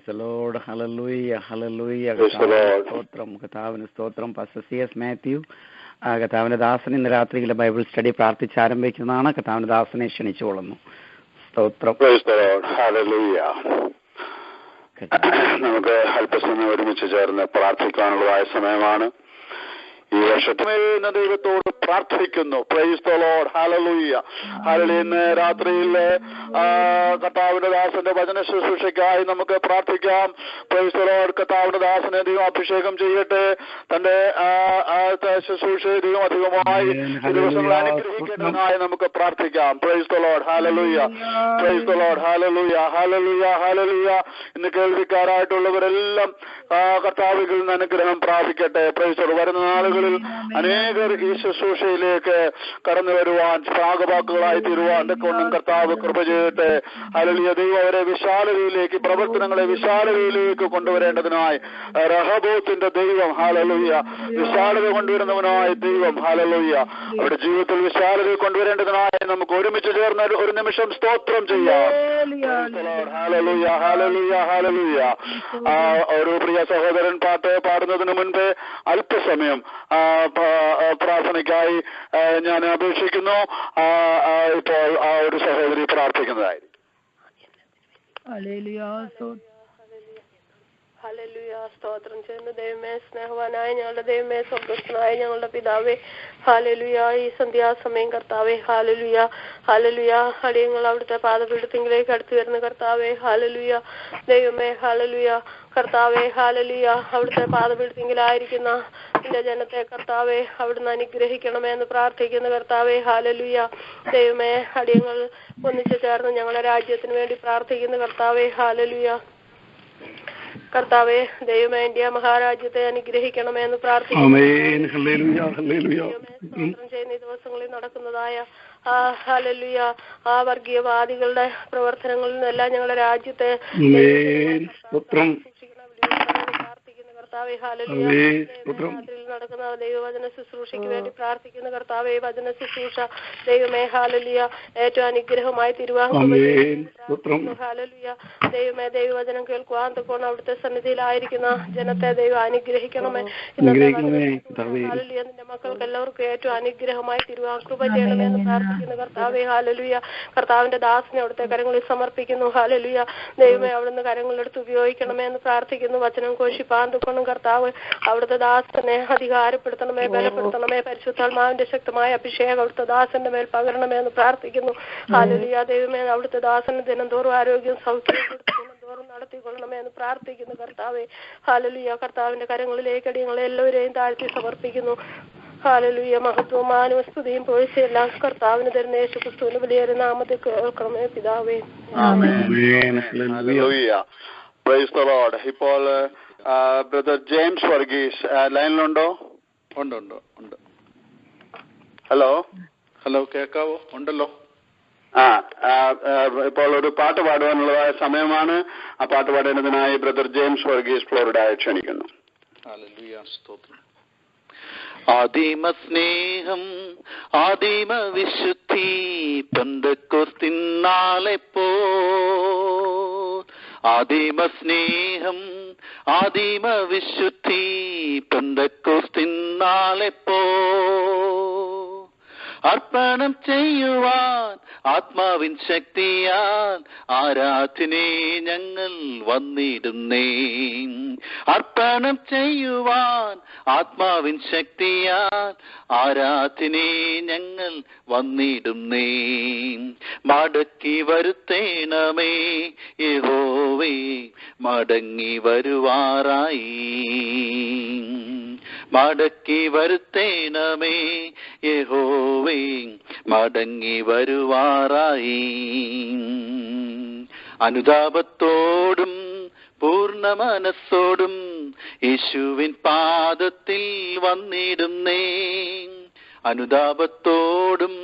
the Lord. Hallelujah. Hallelujah. കർത്താവിന് സ്തോത്രം. Pastor CS Mathew കർത്താവിന്റെ ദാസൻ ഇന്ന് രാത്രിയിലെ ബൈബിൾ സ്റ്റഡി പ്രാർത്ഥിച്ച് ആരംഭിക്കുന്നതാണ്. കർത്താവിന്റെ ദാസനെ ക്ഷണിച്ചുകൊള്ളുന്നു. സ്തോത്രം. നമുക്ക് അല്പസമയം ഒരുമിച്ച് ചേർന്ന് പ്രാർത്ഥിക്കാനുള്ളതായ സമയമാണ്. ഈ വർഷത്തെ ദൈവത്തോട് പ്രാർത്ഥിക്കുന്നു. Price the Lord. Hallelujah. Hallelujah. ഇന്ന് രാത്രിയിൽ കർത്താവിന്റെ ദാസന്റെ വചന ശുശ്രൂഷയ്ക്കായി നമുക്ക് പ്രാർത്ഥിക്കാം. Price the Lord. കർത്താവിന്റെ ദാസനെ ദൈവം അഭിഷേകം ചെയ്യട്ടെ. തന്റെ ശുശ്രൂഷയെ ദൈവം അധികമായി ദിവസങ്ങൾ അനുഗ്രഹിക്കുന്നതിനായി നമുക്ക് പ്രാർത്ഥിക്കാം. Price the Lord. Hallelujah. Price the Lord. Hallelujah. Hallelujah. Hallelujah. ഇന്ന് കേൾവിക്കാരായിട്ടുള്ളവരെല്ലാം കർത്താവിൽ നിന്ന് അനുഗ്രഹം പ്രാപിക്കട്ടെ. Price the Lord. വരുന്ന നാളുകളിൽ അനേകർ ഈ ശുശ്രൂഷയിലേക്ക് കടന്നു വരുവാൻ ഭാഗവാക്കുകളായി തീരുവാൻ കൊണ്ടും കർത്താവ് കൃപ ചെയ്യട്ടെ. ഹല്ലേലൂയ. ദൈവം അവരെ വിശാലതയിലേക്ക്, പ്രവർത്തനങ്ങളെ വിശാലതയിലേക്ക് കൊണ്ടുവരേണ്ടതിനായി റഹബോത്തിന്റെ ദൈവം, ഹല്ലേലൂയ, വിശാലത കൊണ്ടുവരുന്നവനായ ദൈവം, ഹല്ലേലൂയ, അവരുടെ ജീവിതത്തിൽ വിശാലത കൊണ്ടുവരേണ്ടതിനായി നമുക്ക് ഒരുമിച്ച് ചേർന്ന് ഒരു നിമിഷം സ്തോത്രം ചെയ്യാം. ഹല്ലേലൂയ. ഹല്ലേലൂയ. ഹല്ലേലൂയ. ഒരു പ്രിയ സഹോദരൻ പാട്ട് പാടുന്നതിന് മുൻപേ അല്പസമയം പ്രാർത്ഥനയ്ക്കായി ഞാൻ അപേക്ഷിക്കുന്നു. ഇപ്പോൾ ആ ഒരു സഹോദരി പ്രാർത്ഥിക്കുന്നതായിരിക്കും. ഹല്ലേലൂയ. സ്തോത്രം ചെയ്യുന്നു ദൈവമേ, സ്നേഹവാനായ ഞങ്ങളുടെ ദൈവമേ, സ്വർഗ്ഗസ്ഥനായ ഞങ്ങളുടെ പിതാവേ, ഹല്ലേലൂയ. ഈ സന്ധ്യാസമയം കർത്താവേ, ഹല്ലേലൂയ. ഹല്ലേലൂയ. അടിയങ്ങൾ അവിടുത്തെ പാദപീഠത്തിലേക്ക് അടുത്തു വരുന്ന കർത്താവേ, ഹല്ലേലൂയ. ദൈവമേ, ഹല്ലേലൂയ. കർത്താവേ, ഹല്ലേലൂയ. അവിടുത്തെ പാദപീഠത്തിലായിരിക്കുന്ന നിന്റെ ജനത്തെ കർത്താവേ അവിടുന്ന് അനുഗ്രഹിക്കണമേ എന്ന് പ്രാർത്ഥിക്കുന്ന കർത്താവേ, ഹല്ലേലൂയ. ദൈവമേ, അടിയങ്ങൾ ഒന്നിച്ചു ചേർന്ന് ഞങ്ങളുടെ രാജ്യത്തിന് വേണ്ടി പ്രാർത്ഥിക്കുന്ന കർത്താവേ, ഹല്ലേലൂയ. കർത്താവേ, ദൈവമേ, ഇന്ത്യ മഹാരാജ്യത്തെ അനുഗ്രഹിക്കണമേ എന്ന് പ്രാർത്ഥിക്കുന്നു. ചെയ്യുന്ന ഈ ദിവസങ്ങളിൽ നടക്കുന്നതായ ഹല്ലേലൂയ ആ വർഗീയവാദികളുടെ പ്രവർത്തനങ്ങളിൽ നിന്നെല്ലാം ഞങ്ങളുടെ രാജ്യത്തെ നടക്കുന്ന ദൈവവചന ശുശ്രൂഷയ്ക്ക് വേണ്ടി പ്രാർത്ഥിക്കുന്ന കർത്താവേ, വചന ശുശ്രൂഷ ദൈവമേ, ഹല്ലേലൂയ, ഏറ്റവും അനുഗ്രഹമായി ഹല്ലേലൂയ. ദൈവമേ, ദൈവവചനം കേൾക്കുവാൻ തൊക്കെ അവിടുത്തെ സന്നിധിയിലായിരിക്കുന്ന ജനത്തെ ദൈവം അനുഗ്രഹിക്കണമേ. ഹല്ലേലൂയ. നിന്റെ മക്കൾക്ക് എല്ലാവർക്കും ഏറ്റവും അനുഗ്രഹമായി തിരുവാൻ കൃപ ചെയ്യണമെന്ന് പ്രാർത്ഥിക്കുന്ന കർത്താവേ, ഹല്ലേലൂയ. കർത്താവിന്റെ ദാസനെ അവിടുത്തെ കരങ്ങളിൽ സമർപ്പിക്കുന്നു. ഹല്ലേലൂയ. ദൈവമേ, അവിടുന്ന് കരങ്ങളെടുത്ത് ഉപയോഗിക്കണമേ എന്ന് പ്രാർത്ഥിക്കുന്നു. വചനം ഘോഷിപ്പാൻ തൊക്കണം കർത്താവ് അവിടുത്തെ ദാസനെ അധികാരപ്പെടുത്തണമേ, ബലപ്പെടുത്തണമേ. പരിശുദ്ധാത്മാവിന്റെ ശക്തമായ അഭിഷേകം അവിടുത്തെ ദാസന്റെ മേൽ പകരണമേ എന്ന് പ്രാർത്ഥിക്കുന്നു. ഹല്ലേലൂയ. ദൈവമേ, അവിടുത്തെ ദാസന് ദിനംതോറും ആരോഗ്യം സൗഖ്യം ദിനംതോറും നടത്തിക്കൊള്ളണമേ എന്ന് പ്രാർത്ഥിക്കുന്നു കർത്താവേ, ഹല്ലേലൂയ. കർത്താവിന്റെ കരങ്ങളിലേക്ക് അടിയങ്ങളെ എല്ലാവരെയും താഴ്ത്തി സമർപ്പിക്കുന്നു. ഹല്ലേലൂയ. മഹത്വവും മാനവസ്തുതിയും പോഴ്ചയെല്ലാം കർത്താവിന് തരുന്ന യേശുക്രിസ്തുവിന്റെ വലിയൊരു നാമത്തിൽ കേൾക്കണമേ പിതാവേ. Price the Lord. ഇപ്പോൾ ബ്രദർ ജെയിംസ് വർഗീസ് ലൈനിലുണ്ടോ? ഉണ്ട്. ഹലോ. കേൾക്കാവോ? ഉണ്ടല്ലോ. ഇപ്പോൾ ഒരു പാട്ട് പാടുവാനുള്ളതായ സമയമാണ്. ആ പാട്ട് പാടേണ്ടതിനായി ബ്രദർ ജെയിംസ് വർഗീസ് ഫ്ലോറിഡ ക്ഷണിക്കുന്നു. ഹല്ലേലൂയ. സ്തോത്രം. ആദിമ സ്നേഹം, ആദിമ വിശുദ്ധി, പെന്തക്കോസ്തിൻ നാളെപ്പോ. ആദിമ സ്നേഹം, ആദിമ വിശുദ്ധി, പെന്തക്കോസ്തിൻ നാളെപ്പോ. അർപ്പണം ചെയ്യുവാൻ ആത്മാവിൻ ശക്തിയാൽ ആരാധനെ ഞങ്ങൾ വന്നിടുന്നേ. അർപ്പണം ചെയ്യുവാൻ ആത്മാവിൻ ശക്തിയാൽ ആരാധനെ ഞങ്ങൾ വന്നിടുന്നേ. മടക്കി വരുത്തേണമേ യഹോവേ, മടങ്ങി വരുവാറായി. മടക്കി വരുത്തേണമേ യഹോവേ, മടങ്ങി വരുവാറായി. അനുതാപത്തോടും പൂർണ്ണ മനസ്സോടും യേശുവിൻ പാദത്തിൽ വന്നിടുന്നേ. അനുതാപത്തോടും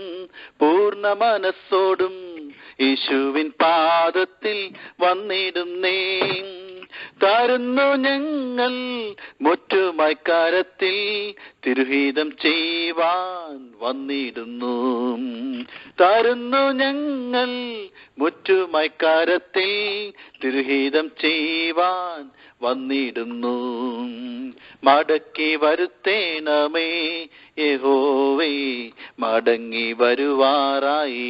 പൂർണ്ണ മനസ്സോടും യേശുവിൻ പാദത്തിൽ വന്നിടുന്നേ. താരുന്നു ഞങ്ങൾ മുറ്റുമയക്കാരത്തിൽ തിരുഹിതം ചെയ്യുവാൻ വന്നിടുന്നു. താരുന്നു ഞങ്ങൾ മുറ്റുമയക്കാരത്തിൽ തിരുഹിതം ചെയ്യുവാൻ വന്നിടുന്നു. മടക്കി വരുത്തേണമേ യഹോവേ, മടങ്ങി വരുവാറായി.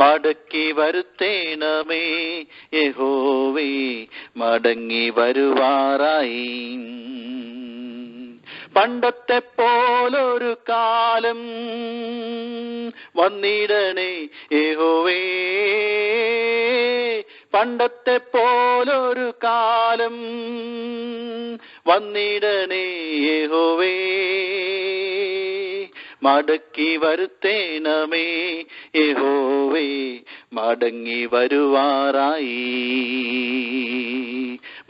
മടക്കി വരുത്തേണമേ യഹോവേ, മടങ്ങി വരുവാറായി. പണ്ടത്തെ പോലൊരു കാലം വന്നിടണേ യഹോവേ, പണ്ടത്തെ പോലൊരു കാലം വന്നിടണേ യഹോവേ, മടക്കി വരുത്തേണമേ യഹോവേ, മടങ്ങി വരുവാറായി.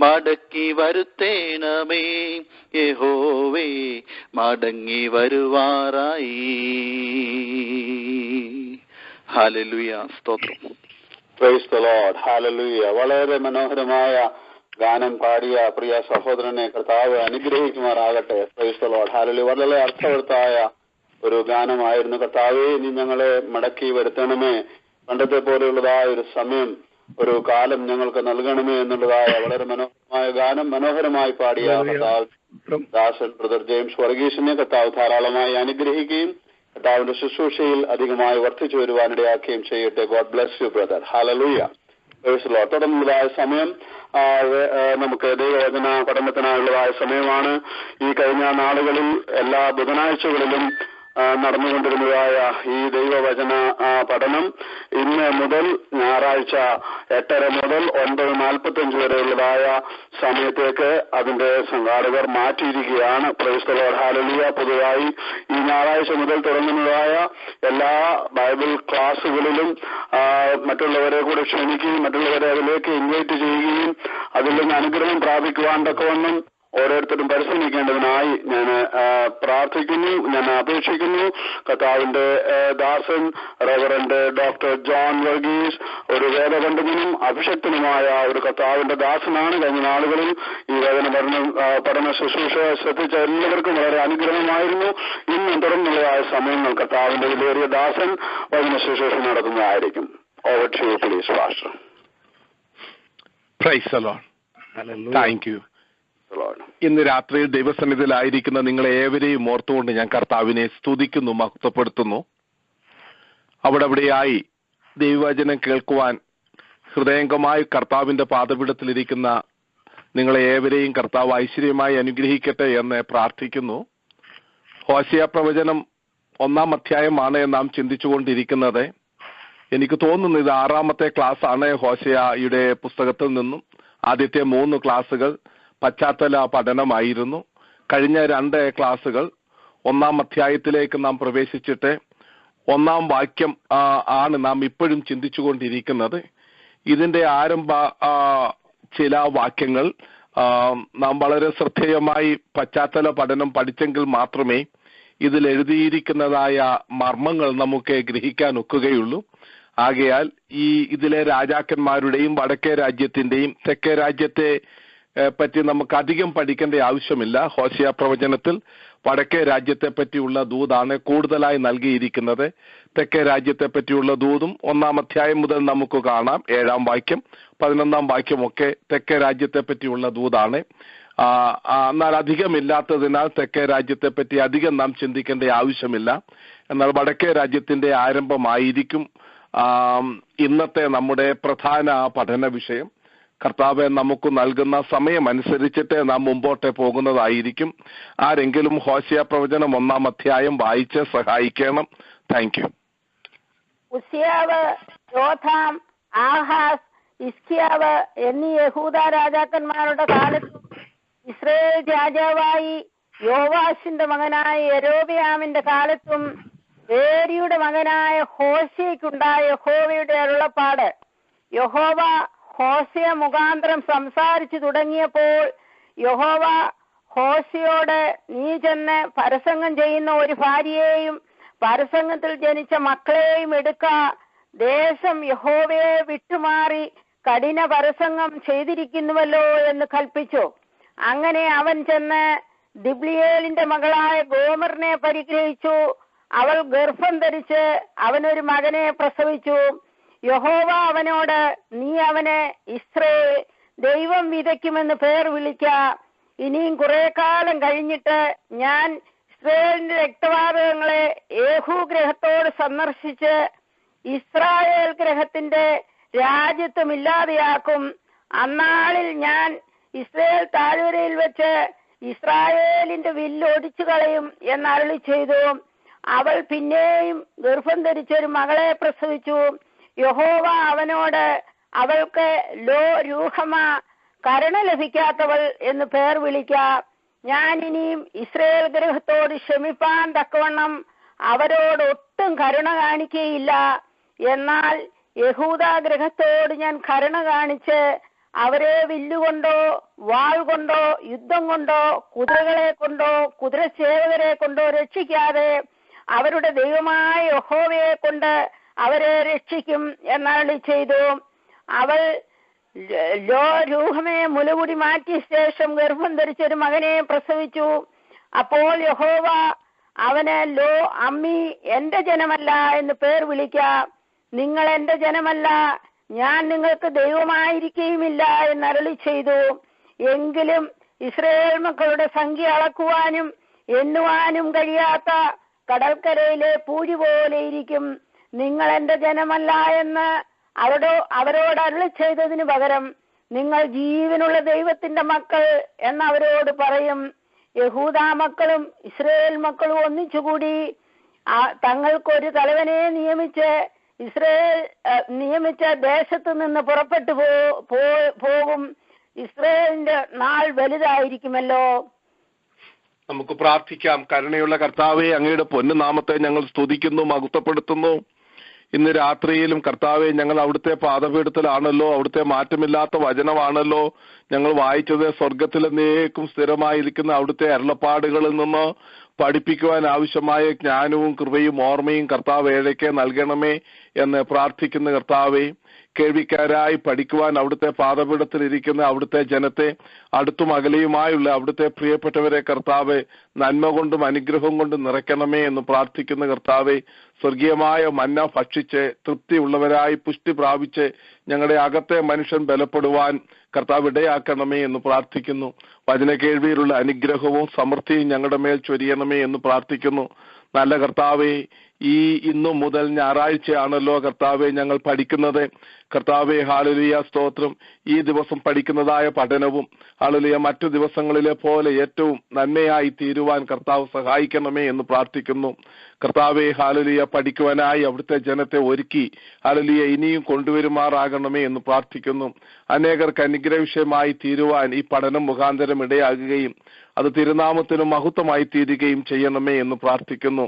മടക്കി വരുത്തേണമേ യഹോവേ, മടങ്ങി വരുവാറായി. ഹല്ലേലൂയ, സ്തോത്രം. Price the Lord, hallelujah. വളരെ മനോഹരമായ ഗാനം പാടിയ പ്രിയ സഹോദരനെ കർത്താവ് അനുഗ്രഹിക്കുമാറാകട്ടെ. Price the Lord, hallelujah. വളരെ അർത്ഥവത്തായ ഒരു ഗാനമായിരുന്നു. കർത്താവേ, നീ ഞങ്ങളെ മടക്കി വരുത്തണമേ, പണ്ടത്തെ പോലെയുള്ളതായ ഒരു സമയം, ഒരു കാലം ഞങ്ങൾക്ക് നൽകണമേ എന്നുള്ളതായ വളരെ മനോഹരമായ ഗാനം മനോഹരമായി പാടിയ കർത്താവ് ദാസൻ ബ്രദർ ജെയിംസ് വർഗീസിനെ കർത്താവ് ധാരാളമായി അനുഗ്രഹിക്കുകയും കർത്താവിന്റെ ശുശ്രൂഷയിൽ അധികമായി വർദ്ധിച്ചു വരുവാനിടയാക്കുകയും ചെയ്യട്ടെ. God bless you brother. Hallelujah. തുടർന്നുള്ളതായ സമയം നമുക്ക് ദൈവവചന പഠനത്തിനായുള്ളതായ സമയമാണ്. ഈ കഴിഞ്ഞ നാളുകളിൽ എല്ലാ ബുധനാഴ്ചകളിലും നടന്നുകൊണ്ടിരുന്നതായ ഈ ദൈവവചന പഠനം ഇന്ന് മുതൽ ഞായറാഴ്ച 8:30 മുതൽ 9:45 വരെയുള്ളതായ സമയത്തേക്ക് അതിന്റെ സംഘാടകർ മാറ്റിയിരിക്കുകയാണ്. Praise the Lord, hallelujah. പൊതുവായി ഈ ഞായറാഴ്ച മുതൽ തുടങ്ങുന്നതായ എല്ലാ ബൈബിൾ ക്ലാസ്സുകളിലും മറ്റുള്ളവരെ കൂടെ ക്ഷണിക്കുകയും മറ്റുള്ളവരെ അതിലേക്ക് ഇൻവൈറ്റ് ചെയ്യുകയും അതിൽ നിന്ന് അനുഗ്രഹം പ്രാപിക്കുവാൻ തക്കവണ്ണം ഓരോരുത്തരും പരിശ്രമിക്കേണ്ടതിനായി ഞാൻ പ്രാർത്ഥിക്കുന്നു, ഞാൻ അപേക്ഷിക്കുന്നു. കർത്താവിന്റെ ദാസൻ റവറന്റ് ഡോക്ടർ ജോൺ വർഗീസ് ഒരു വേദപണ്ഡിതനും അഭിഷക്തനുമായ ഒരു കർത്താവിന്റെ ദാസനാണ്. കഴിഞ്ഞ നാളുകളിൽ ഈ പഠന ശുശ്രൂഷ ശ്രദ്ധിച്ച എല്ലാവർക്കും വളരെ അനുഗ്രഹമായിരുന്നു. ഇന്നും തുടർന്നുള്ളതായ സമയങ്ങൾ കർത്താവിന്റെ വിലയേറിയ ദാസൻ വചന ശുശ്രൂഷ നടത്തുന്നതായിരിക്കും. Over to you please pastor. Praise the Lord. Thank you. ഇന്ന് രാത്രിയിൽ ദൈവസന്നിധിയിലായിരിക്കുന്ന നിങ്ങളെ ഏവരെയും ഓർത്തുകൊണ്ട് ഞാൻ കർത്താവിനെ സ്തുതിക്കുന്നു, മഹത്വപ്പെടുത്തുന്നു. അവിടെയായി ദൈവവചനം കേൾക്കുവാൻ ഹൃദയംഗമായി കർത്താവിന്റെ പാദപീഠത്തിലിരിക്കുന്ന നിങ്ങളെ ഏവരെയും കർത്താവ് ഐശ്വര്യമായി അനുഗ്രഹിക്കട്ടെ എന്ന് പ്രാർത്ഥിക്കുന്നു. ഹോശേയ പ്രവചനം 1-ാം അധ്യായമാണ് നാം ചിന്തിച്ചുകൊണ്ടിരിക്കുന്നത്. എനിക്ക് തോന്നുന്നു ഇത് 6ാമത്തെ ക്ലാസ് ആണ് ഹോശേയയുടെ പുസ്തകത്തിൽ നിന്നും. ആദ്യത്തെ 3 ക്ലാസ്സുകൾ പശ്ചാത്തല പഠനമായിരുന്നു. കഴിഞ്ഞ 2 ക്ലാസ്സുകൾ 1-ാം അധ്യായത്തിലേക്ക് നാം പ്രവേശിച്ചിട്ട് 1-ാം വാക്യം ആണ് നാം ഇപ്പോഴും ചിന്തിച്ചുകൊണ്ടിരിക്കുന്നത്. ഇതിന്റെ ആരംഭ ചില വാക്യങ്ങൾ നാം വളരെ ശ്രദ്ധേയമായി പശ്ചാത്തല പഠനം പഠിച്ചെങ്കിൽ മാത്രമേ ഇതിൽ എഴുതിയിരിക്കുന്നതായ മർമ്മങ്ങൾ നമുക്ക് ഗ്രഹിക്കാൻ ഒക്കുകയുള്ളൂ. ആകയാൽ ഇതിലെ രാജാക്കന്മാരുടെയും വടക്കേ രാജ്യത്തിന്റെയും തെക്കേ രാജ്യത്തെ പറ്റി നമുക്ക് അധികം പഠിക്കേണ്ട ആവശ്യമില്ല. ഹോശേയ പ്രവചനത്തിൽ വടക്കേ രാജ്യത്തെ പറ്റിയുള്ള ദൂതാണ് കൂടുതലായി നൽകിയിരിക്കുന്നത്. തെക്കേ രാജ്യത്തെ പറ്റിയുള്ള ദൂതും 1-ാം അധ്യായം മുതൽ നമുക്ക് കാണാം. 7-ാം വാക്യം 11-ാം വാക്യമൊക്കെ തെക്കേ രാജ്യത്തെ പറ്റിയുള്ള ദൂതാണ്. എന്നാൽ അധികമില്ലാത്തതിനാൽ തെക്കേ രാജ്യത്തെ പറ്റി അധികം നാം ചിന്തിക്കേണ്ട ആവശ്യമില്ല. എന്നാൽ വടക്കേ രാജ്യത്തിന്റെ ആരംഭമായിരിക്കും ഇന്നത്തെ നമ്മുടെ പ്രധാന പഠന വിഷയം. കർത്താവ് നമുക്ക് നൽകുന്ന സമയം അനുസരിച്ചിട്ട് നാം മുമ്പോട്ട് പോകുന്നതായിരിക്കും. ആരെങ്കിലും ഹോശേയ പ്രവചനം 1-ാം അധ്യായം വായിച്ച് സഹായിക്കണം. Thank you. ഉസ്യാവ്, യോഥാം, ആഹാസ്, ഹിസ്കിയാവ് എന്നീ യഹൂദ രാജാക്കന്മാരുടെ കാലത്തും ഇസ്രായേൽ രാജാവായി യോവാശിന്റെ മകനായ യൊരോബെയാമിന്റെ കാലത്തും ഏരിയുടെ മകനായ ഹോശേയ്ക്കുണ്ടായ യഹോവയുടെ അരുളപ്പാട്. യഹോവ ഹോശേയ മുഖാന്തരം സംസാരിച്ചു തുടങ്ങിയപ്പോൾ യഹോവ ഹോശേയോട്, നീ ചെന്ന് പരസംഗം ചെയ്യുന്ന ഒരു ഭാര്യയെയും പരസംഗത്തിൽ ജനിച്ച മക്കളെയും എടുക്ക. ദേശം യഹോവയെ വിട്ടുമാറി കഠിന പരസംഗം ചെയ്തിരിക്കുന്നുവല്ലോ എന്ന് കൽപ്പിച്ചു. അങ്ങനെ അവൻ ചെന്ന് ദിബ്ലിയേലിന്റെ മകളായ ഗോമറിനെ പരിഗ്രഹിച്ചു. അവൾ ഗർഭം ധരിച്ച് അവനൊരു മകനെ പ്രസവിച്ചു. യഹോവ അവനോട്, നീ അവനെ ഇസ്രയേൽ ദൈവം വിതയ്ക്കുമെന്ന് പേർ വിളിക്ക. ഇനിയും കുറെ കാലം കഴിഞ്ഞിട്ട് ഞാൻ ഇസ്രയേലിന്റെ രക്തവാതകങ്ങളെ യേഹൂ ഗ്രഹത്തോട് സന്ദർശിച്ച് ഇസ്രായേൽ ഗ്രഹത്തിന്റെ രാജ്യത്വം ഇല്ലാതെയാക്കും. അന്നാളിൽ ഞാൻ ഇസ്രയേൽ താഴ്വരയിൽ വെച്ച് ഇസ്രായേലിന്റെ വില്ല് ഒടിച്ചു കളയും എന്നരുളി ചെയ്തു. അവൾ പിന്നെയും ഗർഭം ധരിച്ചൊരു മകളെ പ്രസവിച്ചു. യഹോവ അവനോട്, അവൾക്ക് ലോ രൂഹമ, കരുണ ലഭിക്കാത്തവൾ എന്ന് പേർ വിളിക്ക. ഞാൻ ഇനിയും ഇസ്രയേൽ ഗൃഹത്തോട് ക്ഷമിപ്പാൻ തക്കവണ്ണം അവരോട് ഒട്ടും കരുണ കാണിക്കുകയില്ല. എന്നാൽ യഹൂദാ ഗൃഹത്തോട് ഞാൻ കരുണ കാണിച്ച് അവരെ വില്ലുകൊണ്ടോ വാൾ കൊണ്ടോ യുദ്ധം കൊണ്ടോ കുതിരകളെ കൊണ്ടോ കുതിരസേവകരെ കൊണ്ടോ രക്ഷിക്കാതെ അവരുടെ ദൈവമായ യഹോവയെ കൊണ്ട് അവരെ രക്ഷിക്കും എന്നരുളി ചെയ്തു. അവൾ രൂഹമേ മുലകുടി മാറ്റിയ ശേഷം ഗർഭം ധരിച്ചൊരു മകനെ പ്രസവിച്ചു. അപ്പോൾ യഹോവ അവന് ലോ അമ്മി, എന്റെ ജനമല്ല എന്ന് പേർ വിളിക്ക. നിങ്ങൾ എന്റെ ജനമല്ല, ഞാൻ നിങ്ങൾക്ക് ദൈവമായിരിക്കുകയുമില്ല എന്നരുളി ചെയ്തു. എങ്കിലും ഇസ്രായേൽ മക്കളുടെ സംഖ്യ അളക്കുവാനും എണ്ണുവാനും കഴിയാത്ത കടൽക്കരയിലെ പൂഴി പോലെ ഇരിക്കും. നിങ്ങൾ എന്റെ ജനമല്ല എന്ന് അവരോട് അരുളി ചെയ്തതിന് പകരം നിങ്ങൾ ജീവനുള്ള ദൈവത്തിന്റെ മക്കൾ എന്നവരോട് പറയും. യഹൂദാ മക്കളും ഇസ്രായേൽ മക്കളും ഒന്നിച്ചുകൂടി തങ്ങൾക്കൊരു തലവനെ നിയമിച്ച ദേശത്ത് നിന്ന് പുറപ്പെട്ടു പോകും. ഇസ്രായേലിന്റെ നാൾ വലുതായിരിക്കുമല്ലോ. നമുക്ക് പ്രാർത്ഥിക്കാം. കരുണയുള്ള കർത്താവെ, അങ്ങയുടെ പൊന്നുനാമത്തെ ഞങ്ങൾ സ്തുതിക്കുന്നു, മഹത്വപ്പെടുത്തുന്നു. ഇന്ന് രാത്രിയിലും കർത്താവെ, ഞങ്ങൾ അവിടുത്തെ പാദപീഠത്തിലാണല്ലോ, അവിടുത്തെ മാറ്റമില്ലാത്ത വചനമാണല്ലോ ഞങ്ങൾ വായിച്ചത്. സ്വർഗത്തിലെന്നേക്കും സ്ഥിരമായിരിക്കുന്ന അവിടുത്തെ അരുളപ്പാടുകളിൽ നിന്ന് പഠിപ്പിക്കുവാൻ ആവശ്യമായ ജ്ഞാനവും കൃപയും ഓർമ്മയും കർത്താവ് ഏഴയ്ക്ക് നൽകണമേ എന്ന് പ്രാർത്ഥിക്കുന്ന കർത്താവെ, കേൾവിക്കാരായി പഠിക്കുവാൻ അവിടുത്തെ പാദപീഠത്തിൽ ഇരിക്കുന്ന അവിടുത്തെ ജനത്തെ, അടുത്തും അകലെയുമായുള്ള അവിടുത്തെ പ്രിയപ്പെട്ടവരെ കർത്താവെ നന്മ കൊണ്ടും അനുഗ്രഹം കൊണ്ടും നിറയ്ക്കണമേ എന്ന് പ്രാർത്ഥിക്കുന്ന കർത്താവെ, സ്വർഗീയമായ മന്ന ഭക്ഷിച്ച് തൃപ്തിയുള്ളവരായി പുഷ്ടി പ്രാപിച്ച് ഞങ്ങളുടെ അകത്തെ മനുഷ്യൻ ബലപ്പെടുവാൻ കർത്താവ് ഇടയാക്കണമേ എന്ന് പ്രാർത്ഥിക്കുന്നു. വചന കേൾവിയിലുള്ള അനുഗ്രഹവും സമൃദ്ധിയും ഞങ്ങളുടെ മേൽ ചൊരിയണമേ എന്ന് പ്രാർത്ഥിക്കുന്നു. നല്ല കർത്താവെ, ഇന്നു മുതൽ ഞായറാഴ്ചയാണല്ലോ കർത്താവെ ഞങ്ങൾ പഠിക്കുന്നത്. കർത്താവെ, ഹല്ലേലൂയ, സ്തോത്രം. ഈ ദിവസം പഠിക്കുന്നതായ പഠനവും ഹല്ലേലൂയ മറ്റു ദിവസങ്ങളിലെ പോലെ ഏറ്റവും നന്മയായി തീരുവാൻ കർത്താവ് സഹായിക്കണമേ എന്ന് പ്രാർത്ഥിക്കുന്നു. കർത്താവെ, ഹല്ലേലൂയ, പഠിക്കുവാനായി അവിടുത്തെ ജനത്തെ ഒരുക്കി ഹല്ലേലൂയ ഇനിയും കൊണ്ടുവരുമാറാകണമേ എന്ന് പ്രാർത്ഥിക്കുന്നു. അനേകർക്ക് അനുഗ്രഹ വിഷയമായി തീരുവാൻ ഈ പഠനം മുഖാന്തരം ഇടയാകുകയും അത് തിരുനാമത്തിന് മഹത്വമായി തീരുകയും ചെയ്യണമേ എന്ന് പ്രാർത്ഥിക്കുന്നു.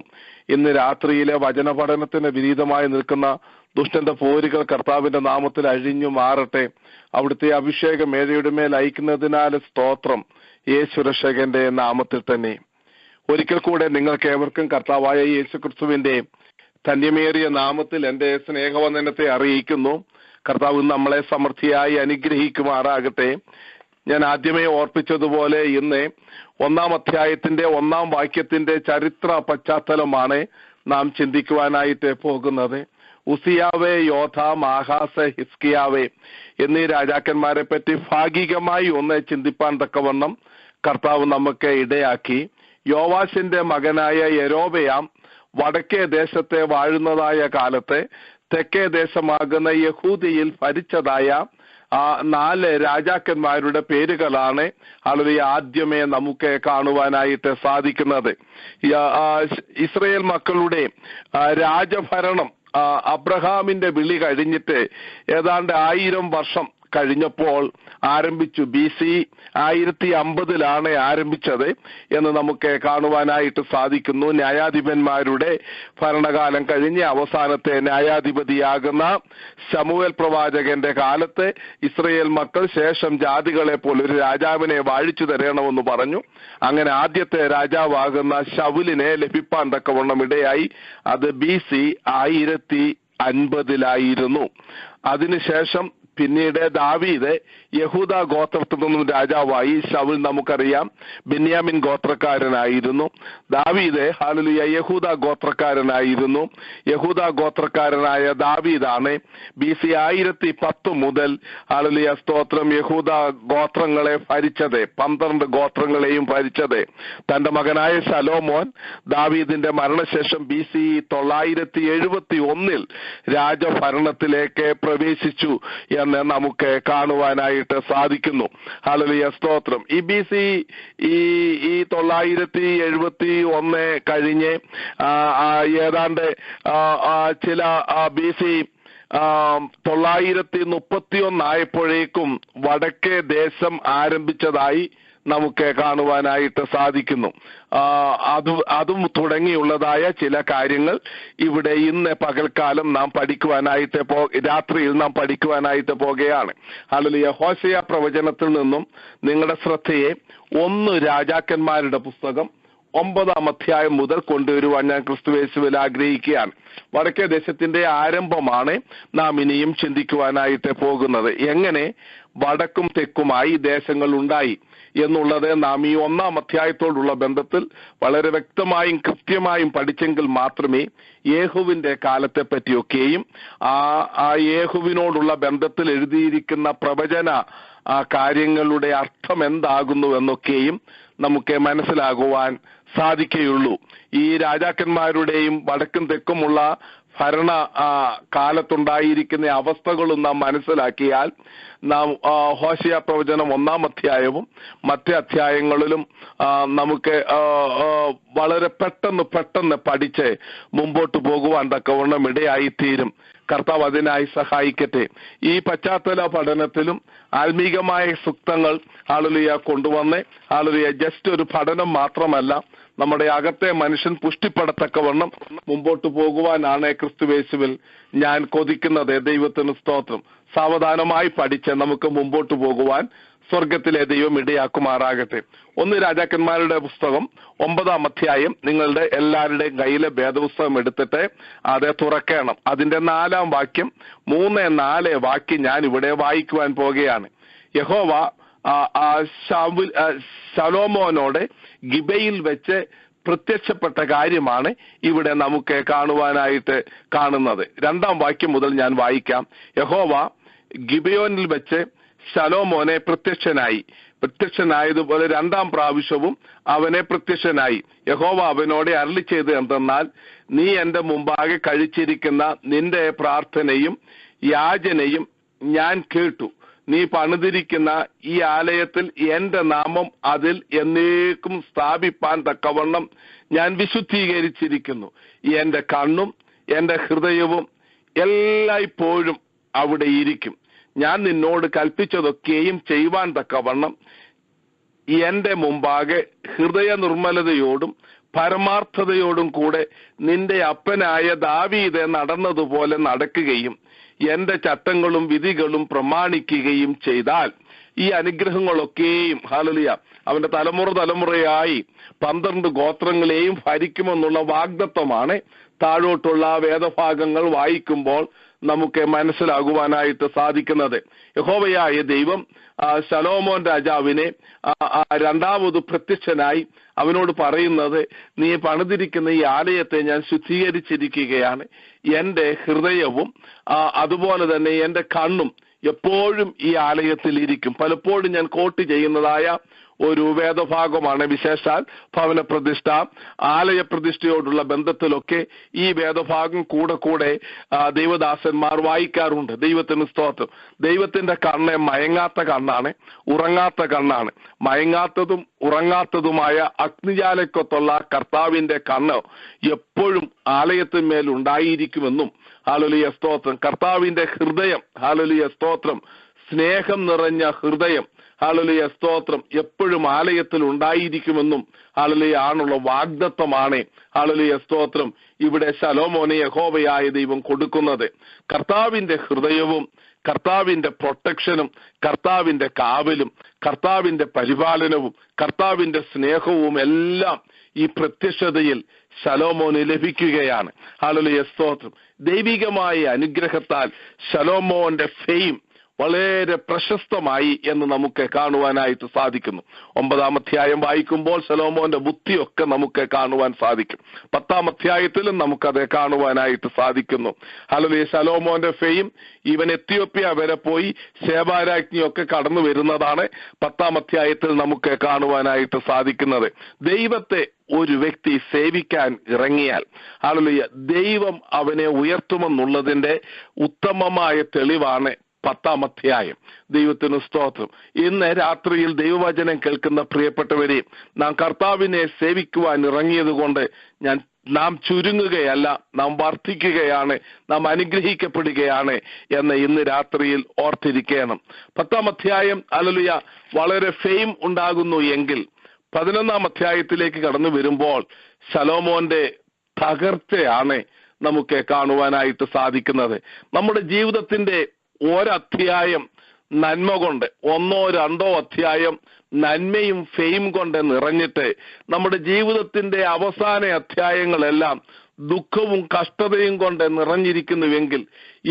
ഇന്ന് രാത്രിയിലെ വചന പഠനത്തിന് വിരീതമായി നിൽക്കുന്ന ദുഷ്ടന്റെ പോരുകൾ കർത്താവിന്റെ നാമത്തിൽ അഴിഞ്ഞു മാറട്ടെ. അവിടുത്തെ അഭിഷേകം മേഴയുടെ മേൽ അയക്കുന്നതിനാൽ സ്തോത്രം, യേശുരക്ഷകന്റെ നാമത്തിൽ തന്നെ. ഒരിക്കൽ കൂടെ നിങ്ങൾക്ക് ഏവർക്കും കർത്താവായ യേശു ക്രിസ്തുവിന്റെ ധന്യമേറിയ നാമത്തിൽ എന്റെ സ്നേഹവന്ദനത്തെ അറിയിക്കുന്നു. കർത്താവ് നമ്മളെ സമൃദ്ധിയായി അനുഗ്രഹിക്കുമാറാകട്ടെ. ഞാൻ ആദ്യമേ ഓർപ്പിച്ചതുപോലെ ഇന്ന് 1-ാം അധ്യായത്തിന്റെ 1-ാം വാക്യത്തിന്റെ ചരിത്ര പശ്ചാത്തലമാണ് നാം ചിന്തിക്കുവാനായിട്ട് പോകുന്നത്. ഉസിയാവേ, യോഥാം, ആഹാസ്, ഹിസ്കിയാവേ എന്നീ രാജാക്കന്മാരെ പറ്റി ഭാഗികമായി ഒന്ന് ചിന്തിപ്പാൻ തക്കവണ്ണം കർത്താവ് നമുക്ക് ഇടയാക്കി. യോവാശിന്റെ മകനായ യെരോബെയാം വടക്കേ ദേശത്തെ വാഴുന്നതായ കാലത്ത് തെക്കേ ദേശമാകുന്ന യഹൂദിയിൽ ഭരിച്ചതായ 4 രാജാക്കന്മാരുടെ പേരുകളാണ് വളരെ ആദ്യമേ നമുക്ക് കാണുവാനായിട്ട് സാധിക്കുന്നത്. ഇസ്രായേൽ മക്കളുടെ രാജഭരണം അബ്രഹാമിന്റെ വിളി കഴിഞ്ഞിട്ട് ഏതാണ്ട് 1000 വർഷം കഴിഞ്ഞപ്പോൾ ആരംഭിച്ചു. BC 1050 ആരംഭിച്ചത് എന്ന് നമുക്ക് കാണുവാനായിട്ട് സാധിക്കുന്നു. ന്യായാധിപന്മാരുടെ ഭരണകാലം കഴിഞ്ഞ് അവസാനത്തെ ന്യായാധിപതിയാകുന്ന ശമൂവേൽ പ്രവാചകന്റെ കാലത്ത് ഇസ്രായേൽ മക്കൾ ശേഷം ജാതികളെ പോലെ ഒരു രാജാവിനെ വാഴിച്ചു തരണമെന്ന് പറഞ്ഞു. അങ്ങനെ ആദ്യത്തെ രാജാവാകുന്ന ശൗലിനെ ലഭിപ്പാൻ തക്കവണ്ണം ഇടയായി. അത് BC 1050 അതിനുശേഷം പിന്നീട് ദാവീദ് യഹൂദ ഗോത്രത്തിൽ നിന്നും രാജാവായി. ശൗൽ നമുക്കറിയാം ബെന്യാമിൻ ഗോത്രക്കാരനായിരുന്നു. ദാവീദ് ഹല്ലേലൂയ യഹൂദ ഗോത്രക്കാരനായിരുന്നു. യഹൂദ ഗോത്രക്കാരനായ ദാവീദാണ് BC 1010 മുതൽ ഹല്ലേലൂയ സ്തോത്രം യഹൂദ ഗോത്രങ്ങളെ ഭരിച്ചത്, 12 ഗോത്രങ്ങളെയും ഭരിച്ചത്. തന്റെ മകനായ ശലോമോൻ ദാവീദിന്റെ മരണശേഷം BC 971 രാജഭരണത്തിലേക്ക് പ്രവേശിച്ചു എന്ന് നമുക്ക് കാണുവാനായിട്ട് സാധിക്കുന്നു. ഹല്ലേലൂയ സ്തോത്രം. ഈ BC 971 കഴിഞ്ഞ് ഏതാണ്ട് ചില BC 931 ആയപ്പോഴേക്കും വടക്കേ ദേശം ആരംഭിച്ചതായി നമുക്ക് കാണുവാനായിട്ട് സാധിക്കുന്നു. അതും തുടങ്ങിയുള്ളതായ ചില കാര്യങ്ങൾ ഇവിടെ ഇന്ന് പകൽക്കാലം നാം പഠിക്കുവാനായിട്ട് രാത്രിയിൽ നാം പഠിക്കുവാനായിട്ട് പോകുകയാണ്. ഹല്ലേലൂയ. ഹോശേയ പ്രവചനത്തിൽ നിന്നും നിങ്ങളുടെ ശ്രദ്ധയെ 1 രാജാക്കന്മാരുടെ പുസ്തകം 9-ാം അധ്യായം മുതൽ കൊണ്ടുവരുവാൻ ഞാൻ ക്രിസ്തുയേശുവിൽ ആഗ്രഹിക്കുകയാണ്. വടക്കേ ദേശത്തിന്റെ ആരംഭമാണ് നാം ഇനിയും ചിന്തിക്കുവാനായിട്ട് പോകുന്നത്. എങ്ങനെ വടക്കും തെക്കുമായി ദേശങ്ങൾ ഉണ്ടായി എന്നുള്ളത് നാം ഈ 1-ാം അധ്യായത്തോടുള്ള ബന്ധത്തിൽ വളരെ വ്യക്തമായും കൃത്യമായും പഠിച്ചെങ്കിൽ മാത്രമേ യേഹുവിന്റെ കാലത്തെ പറ്റിയൊക്കെയും ആ യേഹുവിനോടുള്ള ബന്ധത്തിൽ എഴുതിയിരിക്കുന്ന പ്രവചന കാര്യങ്ങളുടെ അർത്ഥം എന്താകുന്നു എന്നൊക്കെയും നമുക്ക് മനസ്സിലാകുവാൻ സാധിക്കുകയുള്ളൂ. ഈ രാജാക്കന്മാരുടെയും വടക്കും തെക്കുമുള്ള ഭരണ കാലത്തുണ്ടായിരിക്കുന്ന അവസ്ഥകളും നാം മനസ്സിലാക്കിയാൽ നാം ഹോശേയ പ്രവചനം 1-ാം അധ്യായവും മറ്റേ അധ്യായങ്ങളിലും നമുക്ക് വളരെ പെട്ടെന്ന് പഠിച്ച് മുമ്പോട്ട് പോകുവാൻ തക്കവണ്ണം ഇടയായിത്തീരും. കർത്താവ് അതിനായി സഹായിക്കട്ടെ. ഈ പശ്ചാത്തല പഠനത്തിലും ആത്മീകമായ സൂക്തങ്ങൾ ഹല്ലേലൂയ കൊണ്ടുവന്ന് ഹല്ലേലൂയ ജസ്റ്റ് ഒരു പഠനം മാത്രമല്ല, നമ്മുടെ അകത്തെ മനുഷ്യൻ പുഷ്ടിപ്പെടത്തക്കവണ്ണം മുമ്പോട്ട് പോകുവാനാണ് ക്രിസ്തുയേശുവിൽ ഞാൻ കൊതിക്കുന്നത്. ദൈവത്തിന് സ്തോത്രം. സാവധാനമായി പഠിച്ച് നമുക്ക് മുമ്പോട്ട് പോകുവാൻ സ്വർഗത്തിലെ ദൈവം ഇടയാക്കുമാറാകട്ടെ. 1 രാജാക്കന്മാരുടെ പുസ്തകം 9-ാം അധ്യായം നിങ്ങളുടെ എല്ലാവരുടെയും കയ്യിലെ വേദപുസ്തകം എടുത്തിട്ട് അത് തുറക്കണം. അതിന്റെ 4-ാം വാക്യം 3-4 വാക്യം ഞാൻ ഇവിടെ വായിക്കുവാൻ പോകുകയാണ്. യഹോവ ശലോമോനോട് ഗിബയിൽ വെച്ച് പ്രത്യക്ഷപ്പെട്ട കാര്യമാണ് ഇവിടെ നമുക്ക് കാണുവാനായിട്ട് കാണുന്നത്. 2-ാം വാക്യം മുതൽ ഞാൻ വായിക്കാം. യഹോവ ഗിബയോനിൽ വെച്ച് ശലോമോനെ പ്രത്യക്ഷനായതുപോലെ 2-ാം പ്രാവശ്യവും അവനെ പ്രത്യക്ഷനായി. യഹോവ അവനോട് അരുളി ചെയ്ത് എന്തെന്നാൽ, നീ എന്റെ മുമ്പാകെ കഴിച്ചിരിക്കുന്ന നിന്റെ പ്രാർത്ഥനയും യാചനയും ഞാൻ കേട്ടു. നീ പണിതിരിക്കുന്ന ഈ ആലയത്തിൽ എന്റെ നാമം അതിൽ എന്നേക്കും സ്ഥാപിപ്പാൻ തക്കവണ്ണം ഞാൻ വിശുദ്ധീകരിച്ചിരിക്കുന്നു. എന്റെ കണ്ണും എന്റെ ഹൃദയവും എല്ലായ്പ്പോഴും അവിടെ ഇരിക്കും. ഞാൻ നിന്നോട് കൽപ്പിച്ചതൊക്കെയും ചെയ്യുവാൻ തക്കവണ്ണം എന്റെ മുമ്പാകെ ഹൃദയ നിർമ്മലതയോടും പരമാർത്ഥതയോടും കൂടെ നിന്റെ അപ്പനായ ദാവീദ് നടന്നതുപോലെ നടക്കുകയും എന്റെ ചട്ടങ്ങളും വിധികളും പ്രമാണിക്കുകയും ചെയ്താൽ ഈ അനുഗ്രഹങ്ങളൊക്കെയും ഹല്ലേലൂയ അവന്റെ തലമുറയായി 12 ഗോത്രങ്ങളെയും ഭരിക്കുമെന്നുള്ള വാഗ്ദത്തമാണ് താഴോട്ടുള്ള വേദഭാഗങ്ങൾ വായിക്കുമ്പോൾ നമുക്ക് മനസ്സിലാകുവാനായിട്ട് സാധിക്കുന്നത്. യഹോവയായ ദൈവം ശലോമോൻ രാജാവിനെ 2ാമത് പ്രത്യക്ഷനായി അവനോട് പറയുന്നത്, നീ പണിതിരിക്കുന്ന ഈ ആലയത്തെ ഞാൻ ശുദ്ധീകരിച്ചിരിക്കുകയാണ്. എന്റെ ഹൃദയവും അതുപോലെ തന്നെ എന്റെ കണ്ണും എപ്പോഴും ഈ ആലയത്തിൽ ഇരിക്കും. പലപ്പോഴും ഞാൻ കോട്ട് ചെയ്യുന്നതായ ഒരു വേദഭാഗമാണ് വിശേഷാൽ ഭവന പ്രതിഷ്ഠ, ആലയ പ്രതിഷ്ഠയോടുള്ള ബന്ധത്തിലൊക്കെ ഈ വേദഭാഗം കൂടെ ദൈവദാസന്മാർ വായിക്കാറുണ്ട്. ദൈവത്തിന് സ്തോത്രം. ദൈവത്തിന്റെ കണ്ണ് മയങ്ങാത്ത കണ്ണാണ്, ഉറങ്ങാത്ത കണ്ണാണ്. മയങ്ങാത്തതും ഉറങ്ങാത്തതുമായ അഗ്നിജാലക്കൊത്തുള്ള കർത്താവിന്റെ കണ്ണ് എപ്പോഴും ആലയത്തിന്മേൽ ഉണ്ടായിരിക്കുമെന്നും ഹല്ലേലൂയ സ്തോത്രം. കർത്താവിന്റെ ഹൃദയം ഹല്ലേലൂയ സ്തോത്രം, സ്നേഹം നിറഞ്ഞ ഹൃദയം ഹല്ലേലൂയ സ്തോത്രം എപ്പോഴും ആലയത്തിൽ ഉണ്ടായിരിക്കുമെന്നും ഹല്ലേലൂയ ആണുള്ള വാഗ്ദത്തമാണ് ഹല്ലേലൂയ സ്തോത്രം ഇവിടെ ശലോമോനെ യഹോവയായ ദൈവം കൊടുക്കുന്നത്. കർത്താവിന്റെ ഹൃദയവും കർത്താവിന്റെ പ്രൊട്ടക്ഷനും കർത്താവിന്റെ കാവലും കർത്താവിന്റെ പരിപാലനവും കർത്താവിന്റെ സ്നേഹവും എല്ലാം ഈ പ്രത്യക്ഷതയിൽ ശലോമോന് ലഭിക്കുകയാണ്. ഹല്ലേലൂയ സ്തോത്രം. ദൈവികമായ അനുഗ്രഹത്താൽ ശലോമോന്റെ ഫെയിം വളരെ പ്രശസ്തമായി എന്ന് നമുക്ക് കാണുവാനായിട്ട് സാധിക്കുന്നു. 9-ാം അധ്യായം വായിക്കുമ്പോൾ ശലോമോന്റെ ബുദ്ധിയൊക്കെ നമുക്ക് കാണുവാൻ സാധിക്കും. 10-ാം അധ്യായത്തിലും നമുക്കത് കാണുവാനായിട്ട് സാധിക്കുന്നു. ഹല്ലേലൂയ. ശലോമോന്റെ ഫെയിം ഇവൻ എത്യോപ്യ വരെ പോയി ശേബാരാജ്ഞിയൊക്കെ കടന്നു വരുന്നതാണ് 10-ാം അധ്യായത്തിൽ നമുക്ക് കാണുവാനായിട്ട് സാധിക്കുന്നത്. ദൈവത്തെ ഒരു വ്യക്തി സേവിക്കാൻ ഇറങ്ങിയാൽ ഹല്ലേലൂയ ദൈവം അവനെ ഉയർത്തുമെന്നുള്ളതിന്റെ ഉത്തമമായ തെളിവാണ് 10-ാം അധ്യായം. ദൈവത്തിന് സ്തോത്രം. ഇന്ന് രാത്രിയിൽ ദൈവവചനം കേൾക്കുന്ന പ്രിയപ്പെട്ടവരെ, നാം കർത്താവിനെ സേവിക്കുവാൻ ഇറങ്ങിയത് കൊണ്ട് നാം ചുരുങ്ങുകയല്ല, നാം വർദ്ധിക്കുകയാണ്, നാം അനുഗ്രഹിക്കപ്പെടുകയാണ് എന്ന് ഇന്ന് രാത്രിയിൽ ഓർത്തിരിക്കണം. 10-ാം അധ്യായം ഹല്ലേലൂയ വളരെ ഫെയിം ഉണ്ടാകുന്നു എങ്കിൽ 11-ാം അധ്യായത്തിലേക്ക് കടന്നു വരുമ്പോൾ ശലോമോന്റെ തകർച്ചയാണ് നമുക്ക് കാണുവാനായിട്ട് സാധിക്കുന്നത്. നമ്മുടെ ജീവിതത്തിന്റെ ഒരധ്യായം നന്മ കൊണ്ട്, 1-2 അധ്യായം നന്മയും ഫെയിം കൊണ്ട് നിറഞ്ഞിട്ട് നമ്മുടെ ജീവിതത്തിന്റെ അവസാന അധ്യായങ്ങളെല്ലാം ദുഃഖവും കഷ്ടതയും കൊണ്ട് നിറഞ്ഞിരിക്കുന്നുവെങ്കിൽ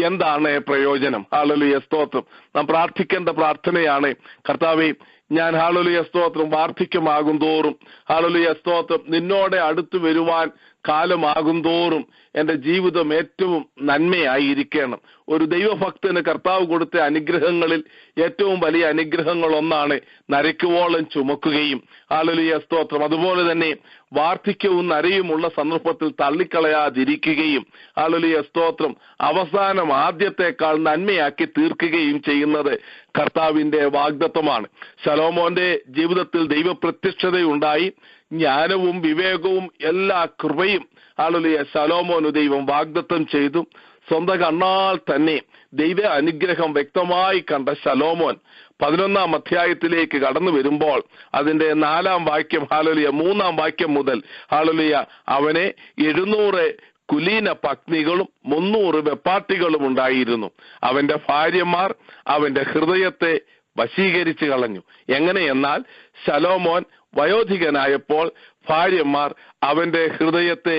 എന്താണ് പ്രയോജനം? ഹല്ലേലൂയ സ്തോത്രം. നാം പ്രാർത്ഥിക്കേണ്ട പ്രാർത്ഥനയാണ്, കർത്താവേ, ഞാൻ ഹല്ലേലൂയ സ്തോത്രം വാർദ്ധക്യമാകും തോറും ഹല്ലേലൂയ സ്തോത്രം നിന്നോടെ അടുത്ത് വരുവാൻ കാലമാകും തോറും എന്റെ ജീവിതം ഏറ്റവും നന്മയായിരിക്കണം. ഒരു ദൈവഭക്തന് കർത്താവ് കൊടുത്ത അനുഗ്രഹങ്ങളിൽ ഏറ്റവും വലിയ അനുഗ്രഹങ്ങൾ ഒന്നാണ് നരയ്ക്കുവോളം ചുമക്കുകയും ഹല്ലേലൂയ സ്തോത്രം. അതുപോലെ തന്നെ വാർദ്ധക്യവും നരയുമുള്ള സന്ദർഭത്തിൽ തള്ളിക്കളയാതിരിക്കുകയും ഹല്ലേലൂയ സ്തോത്രം അവസാനം ആദ്യത്തെക്കാൾ നന്മയാക്കി തീർക്കുകയും ചെയ്യുന്നത് കർത്താവിന്റെ വാഗ്ദത്തമാണ്. ശലോമോന്റെ ജീവിതത്തിൽ ദൈവപ്രത്യക്ഷതയുണ്ടായി. ജ്ഞാനവും വിവേകവും എല്ലാ കൃപയും ഹല്ലേലൂയ ശലോമോന് ദൈവം വാഗ്ദത്തം ചെയ്തു. സ്വന്തം കണ്ണാൽ തന്നെ ദൈവ അനുഗ്രഹം വ്യക്തമായി കണ്ട ശലോമോൻ 11-ാം അധ്യായത്തിലേക്ക് കടന്നു വരുമ്പോൾ അതിന്റെ 4-ാം വാക്യം ഹല്ലേലൂയ 3-ാം വാക്യം മുതൽ ഹല്ലേലൂയ അവനെ 700 കുലീന പത്നികളും 300 വെപ്പാട്ടികളും ഉണ്ടായിരുന്നു. അവന്റെ ഭാര്യമാർ അവന്റെ ഹൃദയത്തെ വശീകരിച്ചു കളഞ്ഞു. എങ്ങനെയെന്നാൽ ശലോമോൻ വയോധികനായപ്പോൾ ഭാര്യമാർ അവന്റെ ഹൃദയത്തെ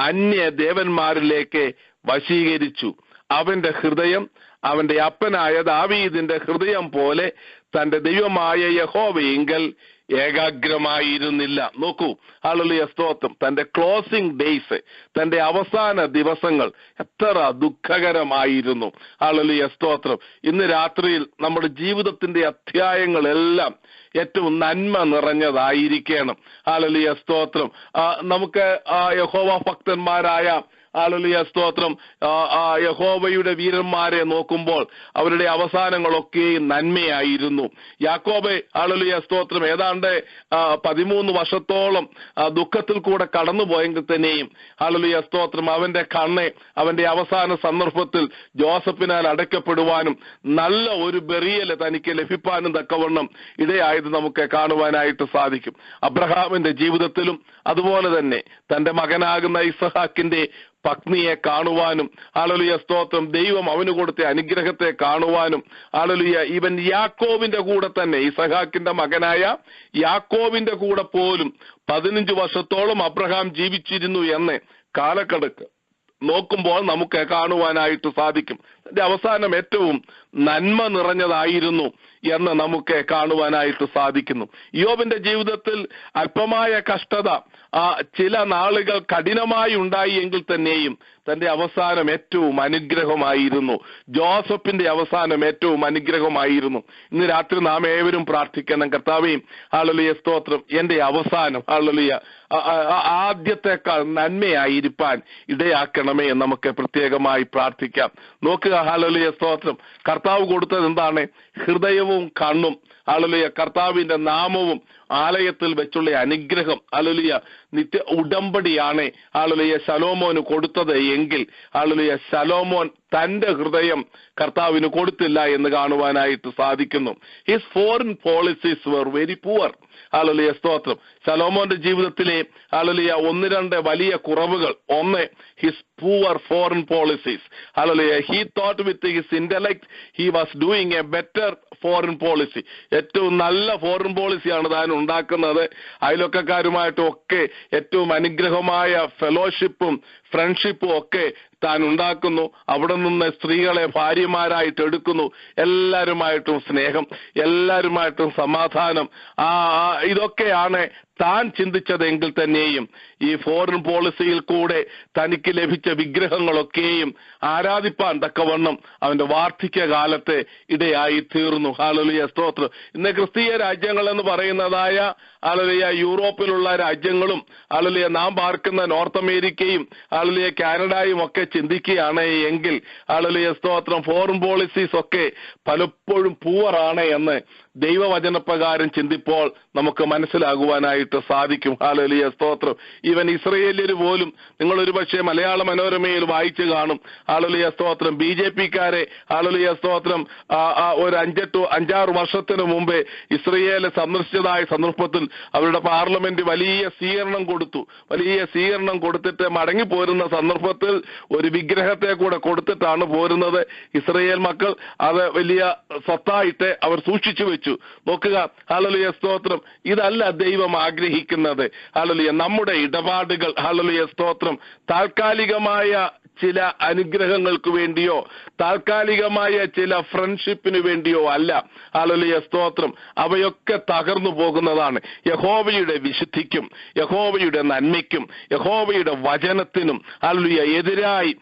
അന്യ ദേവന്മാരിലേക്ക് വശീകരിച്ചു. അവന്റെ ഹൃദയം അവന്റെ അപ്പനായ ദാവീദിന്റെ ഹൃദയം പോലെ തന്റെ ദൈവമായ യഹോവയെങ്കിൽ ഏകാഗ്രമായിരുന്നില്ല. നോക്കൂ, ഹല്ലേലൂയ സ്തോത്രം. തന്റെ ക്ലോസിംഗ് ഡേയ്സ്, തന്റെ അവസാന ദിവസങ്ങൾ എത്ര ദുഃഖകരമായിരുന്നു. ഹല്ലേലൂയ സ്തോത്രം. ഇന്ന് രാത്രിയിൽ നമ്മുടെ ജീവിതത്തിന്റെ അധ്യായങ്ങളെല്ലാം ഏറ്റവും നന്മ നിറഞ്ഞതായിരിക്കണം. ഹല്ലേലൂയ സ്തോത്രം. നമുക്ക് യഹോവ ഭക്തന്മാരായ ഹല്ലേലൂയ സ്തോത്രം യഹോവയുടെ വീരന്മാരെ നോക്കുമ്പോൾ അവരുടെ അവസാനങ്ങളൊക്കെ നന്മയായിരുന്നു. യാക്കോബ് ഹല്ലേലൂയ സ്തോത്രം ഏതാണ്ട് 13 വർഷത്തോളം ദുഃഖത്തിൽ കൂടെ കടന്നുപോയെങ്കിൽ തന്നെയും ഹല്ലേലൂയ സ്തോത്രം അവന്റെ കണ്ണ് അവന്റെ അവസാന സന്ദർഭത്തിൽ ജോസഫിനാൽ അടയ്ക്കപ്പെടുവാനും നല്ല ഒരു ബെറിയൽ തനിക്ക് ലഭിപ്പാനും തക്കവണ്ണം ഇടയായത് നമുക്ക് കാണുവാനായിട്ട് സാധിക്കും. അബ്രഹാമിന്റെ ജീവിതത്തിലും അതുപോലെ തന്നെ തന്റെ മകനാകുന്ന ഇസഹാക്കിന്റെ പത്നിയെ കാണുവാനും ഹല്ലേലൂയ സ്തോത്രം ദൈവം അവന് കൊടുത്ത അനുഗ്രഹത്തെ കാണുവാനും ഹല്ലേലൂയ ഇവൻ യാക്കോബിന്റെ കൂടെ തന്നെ ഇസഹാക്കിന്റെ മകനായ യാക്കോബിന്റെ കൂടെ പോലും 15 വർഷത്തോളം അബ്രഹാം ജീവിച്ചിരുന്നു എന്ന് കാലക്കണക്ക് നോക്കുമ്പോൾ നമുക്ക് കാണുവാനായിട്ട് സാധിക്കും. അതിന്റെ അവസാനം ഏറ്റവും നന്മ നിറഞ്ഞതായിരുന്നു എന്ന് നമുക്ക് കാണുവാനായിട്ട് സാധിക്കുന്നു. യോബിന്റെ ജീവിതത്തിൽ അല്പമായ കഷ്ടത ചില നാളുകൾ കഠിനമായി ഉണ്ടായി എങ്കിൽ തന്നെയും തന്റെ അവസാനം ഏറ്റവും അനുഗ്രഹമായിരുന്നു. ജോസഫിന്റെ അവസാനം ഏറ്റവും അനുഗ്രഹമായിരുന്നു. ഇന്ന് രാത്രി നാം ഏവരും പ്രാർത്ഥിക്കണം, കർത്താവേ ഹല്ലേലൂയ സ്തോത്രം എന്റെ അവസാനം ഹല്ലേലൂയ ആദ്യത്തെക്കാൾ നന്മയായിരിക്കാൻ ഇടയാക്കണമേ എന്ന് നമുക്ക് പ്രത്യേകമായി പ്രാർത്ഥിക്കാം. നോക്കുക, ഹല്ലേലൂയ സ്തോത്രം കർത്താവ് കൊടുത്തത് എന്താണ്? ഹൃദയവും കണ്ണും ഹല്ലേലൂയ കർത്താവിന്റെ നാമവും ആലയത്തിൽ വെച്ചുള്ള അനുഗ്രഹം ഹല്ലേലൂയ നിത്യ ഉടമ്പടിയാണ് ഹല്ലേലൂയ ശലോമോന് കൊടുത്തത് എങ്കിൽ ഹല്ലേലൂയ ശലോമോൻ തന്റെ ഹൃദയം കർത്താവിന് കൊടുത്തില്ല എന്ന് കാണുവാനായിട്ട് സാധിക്കുന്നു. His foreign policies were very poor. Hallelujah സ്തോത്രം. ശലോമോന്റെ ജീവിതത്തിലെ ഹല്ലേലൂയ 1-2 വലിയ കുറവുകൾ. ഒന്ന്, his poor foreign policies. Hallelujah. He thought with his intellect he was doing a better foreign policy. ഏറ്റവും നല്ല ഫോറിൻ പോളിസിയാണ് താൻ ഉണ്ടാക്കുന്നത്. അയൽവക്കക്കാരുമായിട്ടും ഒക്കെ ഏറ്റവും അനുഗ്രഹമായ ഫെലോഷിപ്പും ഫ്രണ്ട്ഷിപ്പും ഒക്കെ താൻ ഉണ്ടാക്കുന്നു. അവിടെ നിന്ന് സ്ത്രീകളെ ഭാര്യമാരായിട്ട് എടുക്കുന്നു. എല്ലാവരുമായിട്ടും സ്നേഹം, എല്ലാവരുമായിട്ടും സമാധാനം. ഇതൊക്കെയാണ് താൻ ചിന്തിച്ചതെങ്കിൽ തന്നെയും ഈ ഫോറിൻ പോളിസിയിൽ കൂടെ തനിക്ക് ലഭിച്ച വിഗ്രഹങ്ങളൊക്കെയും ആരാധിപ്പാൻ തക്കവണ്ണം അവന്റെ വാർദ്ധക്യകാലത്തെ ഇടയായി തീർന്നു. ഹല്ലേലൂയ, സ്തോത്രം. ഇന്ന് ക്രിസ്തീയ രാജ്യങ്ങൾ എന്ന് പറയുന്നതായ ഹല്ലേലൂയ യൂറോപ്പിലുള്ള രാജ്യങ്ങളും ഹല്ലേലൂയ നാം പാർക്കുന്ന നോർത്ത് അമേരിക്കയും ഹല്ലേലൂയ കാനഡയും ഒക്കെ ചിന്തിക്കുകയാണ് എങ്കിൽ ഹല്ലേലൂയ, സ്തോത്രം, ഫോറിൻ പോളിസീസ് ഒക്കെ പലപ്പോഴും പൂവറാണ് എന്ന് ദൈവവചനപ്രകാരം ചിന്തിപ്പോൾ നമുക്ക് മനസ്സിലാകുവാനായിട്ട് സാധിക്കും. ഹല്ലേലൂയ, സ്തോത്രം. ഈവൻ ഇസ്രയേല്യർ പോലും നിങ്ങൾ ഒരു പക്ഷേ മലയാള മനോരമയിൽ വായിച്ചു കാണും. ഹല്ലേലൂയ, സ്തോത്രം. BJP-ക്കാരെ ഹല്ലേലൂയ, സ്തോത്രം, ഒരു 5-6 വർഷത്തിന് മുമ്പേ ഇസ്രയേൽ സന്ദർശിച്ചതായ സന്ദർഭത്തിൽ അവരുടെ പാർലമെന്റ് വലിയ സ്വീകരണം കൊടുത്തിട്ട് മടങ്ങിപ്പോരുന്ന സന്ദർഭത്തിൽ ഒരു വിഗ്രഹത്തെ കൂടെ കൊടുത്തിട്ടാണ് പോരുന്നത്. ഇസ്രയേൽ മക്കൾ അത് വലിയ സ്വത്തായിട്ട് അവർ സൂക്ഷിച്ചു വെച്ചു. നോക്കുക, ഹല്ലേലൂയ, സ്തോത്രം. ഇതല്ല ദൈവം ആഗ്രഹിക്കുന്നത്. ഹല്ലേലൂയ, നമ്മുടെ ഇടപാടുകൾ ഹല്ലേലൂയ, സ്തോത്രം, താൽക്കാലികമായ ചില അനുഗ്രഹങ്ങൾക്ക് വേണ്ടിയോ താൽക്കാലികമായ ചില ഫ്രണ്ട്ഷിപ്പിന് വേണ്ടിയോ അല്ല. ഹല്ലേലൂയ, സ്തോത്രം. അവയൊക്കെ തകർന്നു പോകുന്നതാണ്. യഹോവയുടെ വിശുദ്ധിക്കും യഹോവയുടെ നന്മയ്ക്കും യഹോവയുടെ വചനത്തിനും ഹല്ലേലൂയ എതിരായി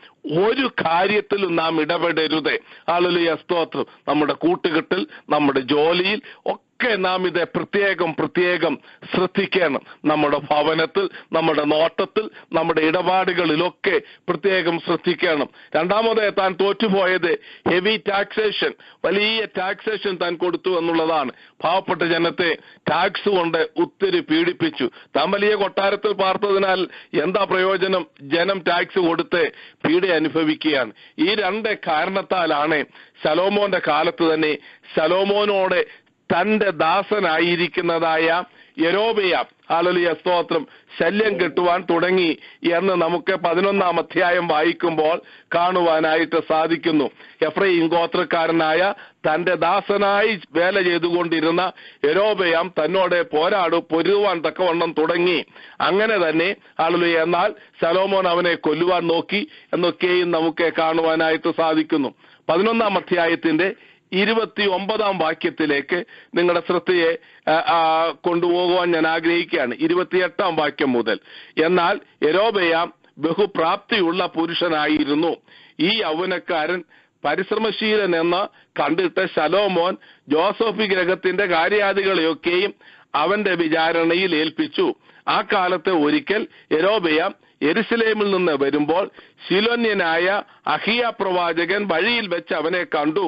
ഒരു കാര്യത്തിലും നാം ഇടപെടരുത്. ഹല്ലേലൂയ, സ്തോത്രം. നമ്മുടെ കൂട്ടുകെട്ടിൽ, നമ്മുടെ ജോലിയിൽ ഒക്കെ നാം ഇത് പ്രത്യേകം ശ്രദ്ധിക്കണം. നമ്മുടെ ഭവനത്തിൽ, നമ്മുടെ നോട്ടത്തിൽ, നമ്മുടെ ഇടപാടുകളിലൊക്കെ പ്രത്യേകം ശ്രദ്ധിക്കണം. രണ്ടാമത് താൻ തോറ്റുപോയത് ഹെവി ടാക്സേഷൻ, വലിയ ടാക്സേഷൻ താൻ കൊടുത്തു എന്നുള്ളതാണ്. പാവപ്പെട്ട ജനത്തെ ടാക്സ് കൊണ്ട് ഒത്തിരി പീഡിപ്പിച്ചു. താൻ വലിയ കൊട്ടാരത്തിൽ പാർത്തതിനാൽ എന്താ പ്രയോജനം? ജനം ടാക്സ് കൊടുത്ത് പീഡ അനുഭവിക്കുകയാണ്. ഈ 2 കാരണത്താലാണ് ശലോമോന്റെ കാലത്ത് തന്നെ ശലോമോനോട് തന്റെ ദാസനായിരിക്കുന്നതായ യൊരോബെയാം ഹല്ലേലൂയ, സ്തോത്രം, ശല്യം കെട്ടുവാൻ തുടങ്ങി എന്ന് നമുക്ക് 11-ാം അധ്യായം വായിക്കുമ്പോൾ കാണുവാനായിട്ട് സാധിക്കുന്നു. എഫ്രയീം ഗോത്രക്കാരനായ തന്റെ ദാസനായി വേല ചെയ്തുകൊണ്ടിരുന്ന യൊരോബെയാം തന്നോട് പൊരുവാൻ തക്കവണ്ണം തുടങ്ങി. അങ്ങനെ തന്നെ ഹല്ലേലൂയ, എന്നാൽ ശലോമോൻ അവനെ കൊല്ലുവാൻ നോക്കി എന്നൊക്കെയും നമുക്ക് കാണുവാനായിട്ട് സാധിക്കുന്നു. 11-ാം അധ്യായത്തിന്റെ 29-ാം വാക്യത്തിലേക്ക് നിങ്ങളുടെ ശ്രദ്ധയെ കൊണ്ടുപോകുവാൻ ഞാൻ ആഗ്രഹിക്കുകയാണ്. 28-ാം വാക്യം മുതൽ. എന്നാൽ യൊരോബെയാം ബഹുപ്രാപ്തിയുള്ള പുരുഷനായിരുന്നു. ഈ യൗവനക്കാരൻ പരിശ്രമശീലൻ എന്ന് കണ്ടിട്ട് ശലോമോൻ ജോസഫ് വിഗ്രഹത്തിന്റെ കാര്യാദികളെയൊക്കെയും അവന്റെ വിചാരണയിൽ ഏൽപ്പിച്ചു. ആ കാലത്ത് ഒരിക്കൽ യൊരോബെയാം യെരുശലേമിൽ നിന്ന് വരുമ്പോൾ ശിലോന്യനായ അഹിയ പ്രവാചകൻ വഴിയിൽ വെച്ച് അവനെ കണ്ടു.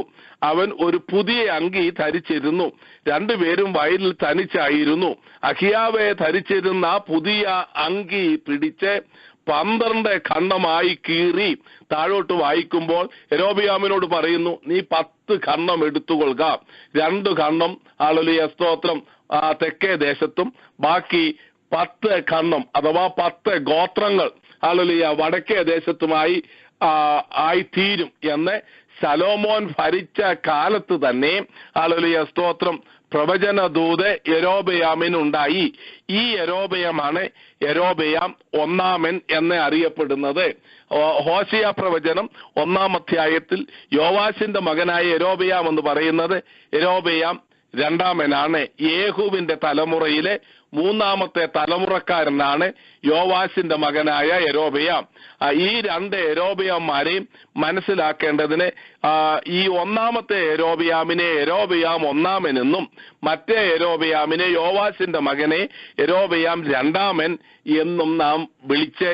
അവൻ ഒരു പുതിയ അങ്കി ധരിച്ചിരുന്നു. 2 പേരും വയലിൽ തനിച്ചായിരുന്നു. അഹിയാവെ ധരിച്ചിരുന്ന പുതിയ അങ്കി പിടിച്ച് 12 ഖണ്ഡമായി കീറി താഴോട്ട് വായിക്കുമ്പോൾ യൊരോബെയാമിനോട് പറയുന്നു, നീ 10 ഖണ്ഡം എടുത്തുകൊള്ളുക. 2 ഖണ്ഡം ഹല്ലേലൂയ, സ്തോത്രം, തെക്കേ ദേശത്തും ബാക്കി 10 ഖണ്ഡം അഥവാ 10 ഗോത്രങ്ങൾ ഹല്ലേലൂയ വടക്കേ ദേശത്തുമായി ആയിത്തീരും എന്ന് ശലോമോൻ ഭരിച്ച കാലത്ത് തന്നെ ഹല്ലേലൂയ, സ്തോത്രം, പ്രവചന ദൂത് യൊരോബെയാമിനുണ്ടായി. ഈ യൊരോബെയാമാണ് യൊരോബെയാം ഒന്നാമൻ എന്ന് അറിയപ്പെടുന്നത്. ഹോശിയ പ്രവചനം 1-ാം അധ്യായത്തിൽ യോവാശിന്റെ മകനായ യൊരോബെയാം എന്ന് പറയുന്നത് യൊരോബെയാം രണ്ടാമനാണ്. യേഹൂവിന്റെ തലമുറയിലെ 3-ാമത്തെ തലമുറക്കാരനാണ് യോവാശിന്റെ മകനായ യൊരോബെയാം. ഈ 2 യൊരോബെയാന്മാരെയും മനസ്സിലാക്കേണ്ടതിന് ഈ 1-ാമത്തെ യൊരോബെയാമിനെ യൊരോബെയാം ഒന്നാമനെന്നും മറ്റേ യൊരോബെയാമിനെ യോവാശിന്റെ മകനെ യൊരോബെയാം രണ്ടാമൻ എന്നും നാം വിളിച്ച്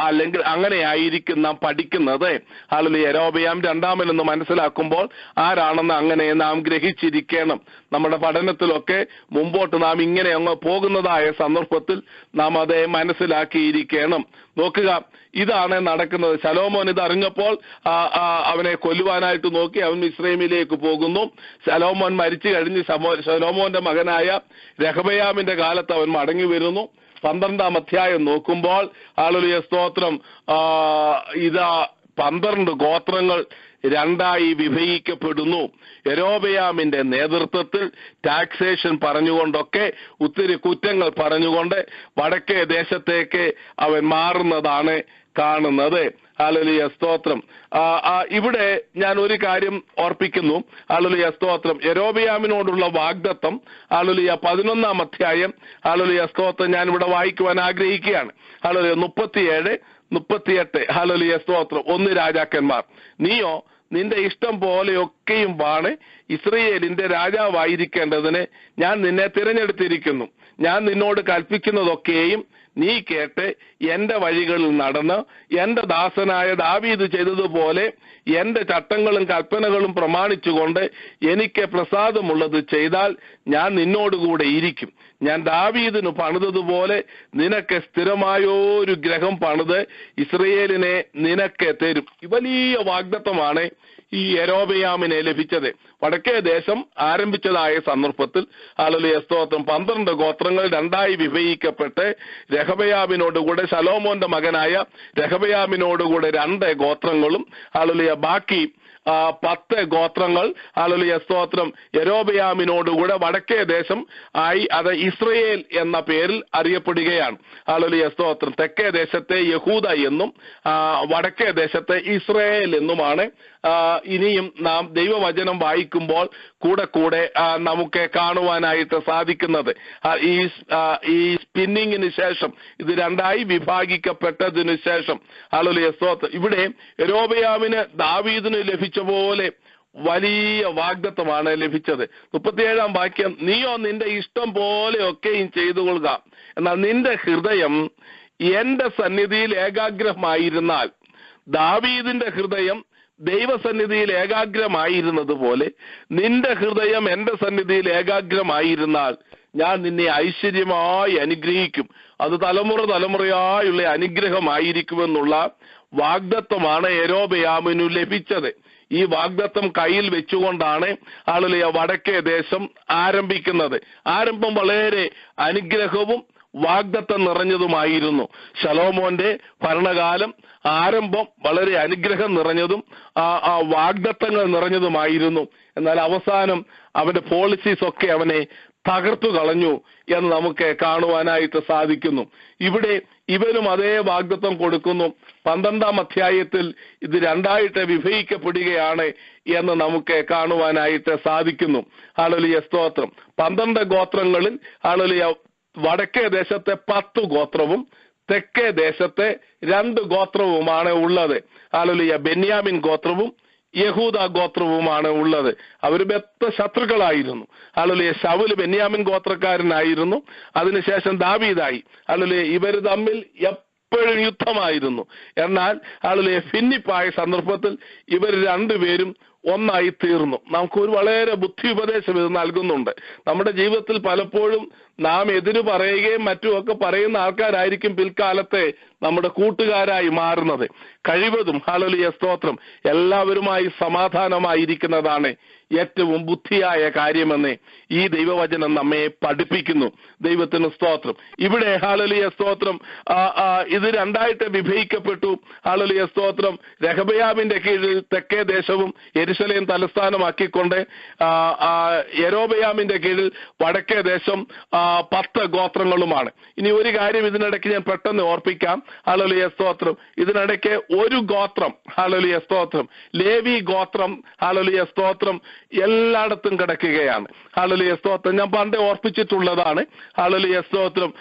അല്ലെങ്കിൽ അങ്ങനെയായിരിക്കും നാം പഠിക്കുന്നത്. അല്ലെങ്കിൽ യൊരോബെയാം രണ്ടാമൻ എന്ന് മനസ്സിലാക്കുമ്പോൾ ആരാണെന്ന് അങ്ങനെ നാം ഗ്രഹിച്ചിരിക്കണം. നമ്മുടെ പഠനത്തിലൊക്കെ മുമ്പോട്ട് നാം ഇങ്ങനെ അങ്ങ് പോകുന്നതായ സന്ദർഭത്തിൽ നാം അത് മനസ്സിലാക്കിയിരിക്കണം. നോക്കുക, ഇതാണ് നടക്കുന്നത്. ശലോമോൻ ഇത് അറിഞ്ഞപ്പോൾ അവനെ കൊല്ലുവാനായിട്ട് നോക്കി. അവൻ മിസ്രൈമിലേക്ക് പോകുന്നു. ശലോമോൻ മരിച്ചു കഴിഞ്ഞ് ശലോമോന്റെ മകനായ രഹബയാമിന്റെ കാലത്ത് അവൻ മടങ്ങി വരുന്നു. 12-ാം അധ്യായം നോക്കുമ്പോൾ ഹല്ലേലൂയ, സ്തോത്രം, ഇതാ 12 ഗോത്രങ്ങൾ 2ആയി വിഭജിക്കപ്പെടുന്നു. യൊരോബെയാമിന്റെ നേതൃത്വത്തിൽ ടാക്സേഷൻ പറഞ്ഞുകൊണ്ടൊക്കെ ഒത്തിരി കുറ്റങ്ങൾ പറഞ്ഞുകൊണ്ട് വടക്കേ ദേശത്തേക്ക് അവൻ മാറുന്നതാണ് കാണുന്നത്. ഹല്ലേലൂയ, സ്തോത്രം. ഇവിടെ ഞാൻ ഒരു കാര്യം ഓർപ്പിക്കുന്നു. ഹല്ലേലൂയ, സ്തോത്രം. യൊരോബെയാമിനോടുള്ള വാഗ്ദത്തം ഹല്ലേലൂയ 11-ാം അധ്യായം ഹല്ലേലൂയ, സ്തോത്രം ഞാൻ ഇവിടെ വായിക്കുവാൻ ആഗ്രഹിക്കുകയാണ്. ഹല്ലേലൂയ 37, 38. ഹല്ലേലൂയ, സ്തോത്രം. 1 രാജാക്കന്മാർ. നീയോ നിന്റെ ഇഷ്ടം പോലെയൊക്കെയും വാണ് ഇസ്രയേലിന്റെ രാജാവായിരിക്കേണ്ടതിന് ഞാൻ നിന്നെ തിരഞ്ഞെടുത്തിരിക്കുന്നു. ഞാൻ നിന്നോട് കൽപ്പിക്കുന്നതൊക്കെയും നീ കേട്ട് എന്റെ വഴികളിൽ നടന്ന് എന്റെ ദാസനായ ദാവീദ് ചെയ്തതുപോലെ എന്റെ ചട്ടങ്ങളും കൽപ്പനകളും പ്രമാണിച്ചുകൊണ്ട് എനിക്ക് പ്രസാദമുള്ളത് ചെയ്താൽ ഞാൻ നിന്നോടുകൂടെ ഇരിക്കും. ഞാൻ ദാവീദിന് പണിതതുപോലെ നിനക്ക് സ്ഥിരമായൊരു ഗൃഹം പണിത് ഇസ്രയേലിനെ നിനക്ക് തരും. വലിയ വാഗ്ദത്തമാണ് ഈ യൊരോബെയാമിനെ ലഭിച്ചത്. വടക്കേ ദേശം ആരംഭിച്ചതായ സന്ദർഭത്തിൽ ഹല്ലേലൂയ, സ്തോത്രം 12 ഗോത്രങ്ങൾ 2ആയി വിഭജിക്കപ്പെട്ട് രഹബെയാമിനോടുകൂടെ ശലോമോന്റെ മകനായ രഹബെയാമിനോടുകൂടെ 2 ഗോത്രങ്ങളും ഹല്ലേലൂയ ബാക്കി 10 ഗോത്രങ്ങൾ ഹല്ലേലൂയ, സ്തോത്രം യൊരോബെയാമിനോടുകൂടെ വടക്കേ ദേശം ആയി അത് ഇസ്രയേൽ എന്ന പേരിൽ അറിയപ്പെടുകയാണ്. ഹല്ലേലൂയ, സ്തോത്രം. തെക്കേ ദേശത്തെ യഹൂദ എന്നും വടക്കേ ദേശത്തെ ഇസ്രയേൽ എന്നുമാണ് ഇനിയും നാം ദൈവവചനം വായിക്കുമ്പോൾ കൂടെ കൂടെ നമുക്ക് കാണുവാനായിട്ട് സാധിക്കുന്നത്. ഈ സ്പിന്നിങ്ങിന് ശേഷം ഇത് 2ആയി വിഭാഗിക്കപ്പെട്ടതിനു ശേഷം ഹല്ലേലൂയ, സ്തോത്രം ഇവിടെ യൊരോബെയാമിന് ദാവീദിന് ലഭിച്ച പോലെ വലിയ വാഗ്ദത്തമാണ് ലഭിച്ചത്. 37-ാം വാക്യം, നീയോ നിന്റെ ഇഷ്ടം പോലെയൊക്കെയും ചെയ്തുകൊള്ളുക, എന്നാൽ നിന്റെ ഹൃദയം എന്റെ സന്നിധിയിൽ ഏകാഗ്രമായിരുന്നാൽ, ദാവീദിന്റെ ഹൃദയം ദൈവസന്നിധിയിൽ ഏകാഗ്രമായിരുന്നത് പോലെ നിന്റെ ഹൃദയം എന്റെ സന്നിധിയിൽ ഏകാഗ്രമായിരുന്നാൽ ഞാൻ നിന്നെ ഐശ്വര്യമായി അനുഗ്രഹിക്കും. അത് തലമുറയായുള്ള അനുഗ്രഹമായിരിക്കുമെന്നുള്ള വാഗ്ദത്തമാണ് യൊരോബെയാമിനു ലഭിച്ചത്. ഈ വാഗ്ദത്തം കയ്യിൽ വെച്ചുകൊണ്ടാണ് ഹല്ലേലൂയ വടക്കേ ദേശം ആരംഭിക്കുന്നത്. ആരംഭം വളരെ അനുഗ്രഹവും വാഗ്ദത്തം നിറഞ്ഞതുമായിരുന്നു. ശലോമോന്റെ ഭരണകാലം ആരംഭം വളരെ അനുഗ്രഹം നിറഞ്ഞതും വാഗ്ദത്തങ്ങൾ നിറഞ്ഞതുമായിരുന്നു. എന്നാൽ അവസാനം അവന്റെ പോളിസീസ് ഒക്കെ അവനെ തകർത്തു കളഞ്ഞു എന്ന് നമുക്ക് കാണുവാനായിട്ട് സാധിക്കുന്നു. ഇവിടെ ഇവനും അതേ വാഗ്ദത്തം കൊടുക്കുന്നു. 12-ാം അധ്യായത്തിൽ ഇത് 2ആയിട്ട് വിഭജിക്കപ്പെടുകയാണ് എന്ന് നമുക്ക് കാണുവാനായിട്ട് സാധിക്കുന്നു. ഹല്ലേലൂയ, സ്തോത്രം. 12 ഗോത്രങ്ങളിൽ ഹല്ലേലൂയ വടക്കേ ദേശത്തെ 10 ഗോത്രവും തെക്കേ ദേശത്തെ 2 ഗോത്രവുമാണ് ഉള്ളത്. ഹല്ലേലൂയ, ബെന്യാമിൻ ഗോത്രവും യഹൂദ ഗോത്രവുമാണ് ഉള്ളത്. അവർ ബെത്ത ശത്രുക്കളായിരുന്നു. ഹല്ലേലൂയ, ശൗൽ ബെന്യാമിൻ ഗോത്രക്കാരനായിരുന്നു. അതിനുശേഷം ദാവീദായി. ഹല്ലേലൂയ, ഇവർ തമ്മിൽ എപ്പോഴും യുദ്ധമായിരുന്നു. എന്നാൽ ഹല്ലേലൂയ ഭിന്നിപ്പായ സന്ദർഭത്തിൽ ഇവർ 2 പേരും ഒന്നായി തീർന്നു. നമുക്കൊരു വളരെ ബുദ്ധി ഉപദേശം ഇത് നൽകുന്നുണ്ട്. നമ്മുടെ ജീവിതത്തിൽ പലപ്പോഴും നാം എതിര് പറയുകയും മറ്റുമൊക്കെ പറയുന്ന ആൾക്കാരായിരിക്കും പിൽക്കാലത്തെ നമ്മുടെ കൂട്ടുകാരായി മാറുന്നത്. കഴിവതും ഹല്ലേലൂയ, സ്തോത്രം എല്ലാവരുമായി സമാധാനമായിരിക്കുന്നതാണ് ഏറ്റവും ബുദ്ധിയായ കാര്യമെന്ന് ഈ ദൈവവചനം നമ്മെ പഠിപ്പിക്കുന്നു. ദൈവത്തിന് സ്തോത്രം. ഇവിടെ ഹല്ലേലൂയ, സ്തോത്രം ഇത് 2ആയിട്ട് വിഭജിക്കപ്പെട്ടു. ഹല്ലേലൂയ, സ്തോത്രം. രഹബെയാമിന്റെ കീഴിൽ തെക്കേ ദേശവും യെരൂശലേം തലസ്ഥാനമാക്കിക്കൊണ്ട് യൊരോബെയാമിന്റെ കീഴിൽ വടക്കേ ദേശം 10 ഗോത്രങ്ങളുമാണ്. ഇനി ഒരു കാര്യം ഇതിനിടയ്ക്ക് ഞാൻ പെട്ടെന്ന് ഓർപ്പിക്കാം. ഹല്ലേലൂയ, സ്തോത്രം. ഇതിനിടയ്ക്ക് ഒരു ഗോത്രം ഹല്ലേലൂയ, സ്തോത്രം ലേവി ഗോത്രം ഹല്ലേലൂയ, സ്തോത്രം എല്ലായിടത്തും കിടക്കുകയാണ്. ഹല്ലേലൂയ, സ്തോത്രം. ഞാൻ പണ്ടേ ഓർപ്പിച്ചിട്ടുള്ളതാണ്. ഹല്ലേലൂയ, സ്തോത്രം.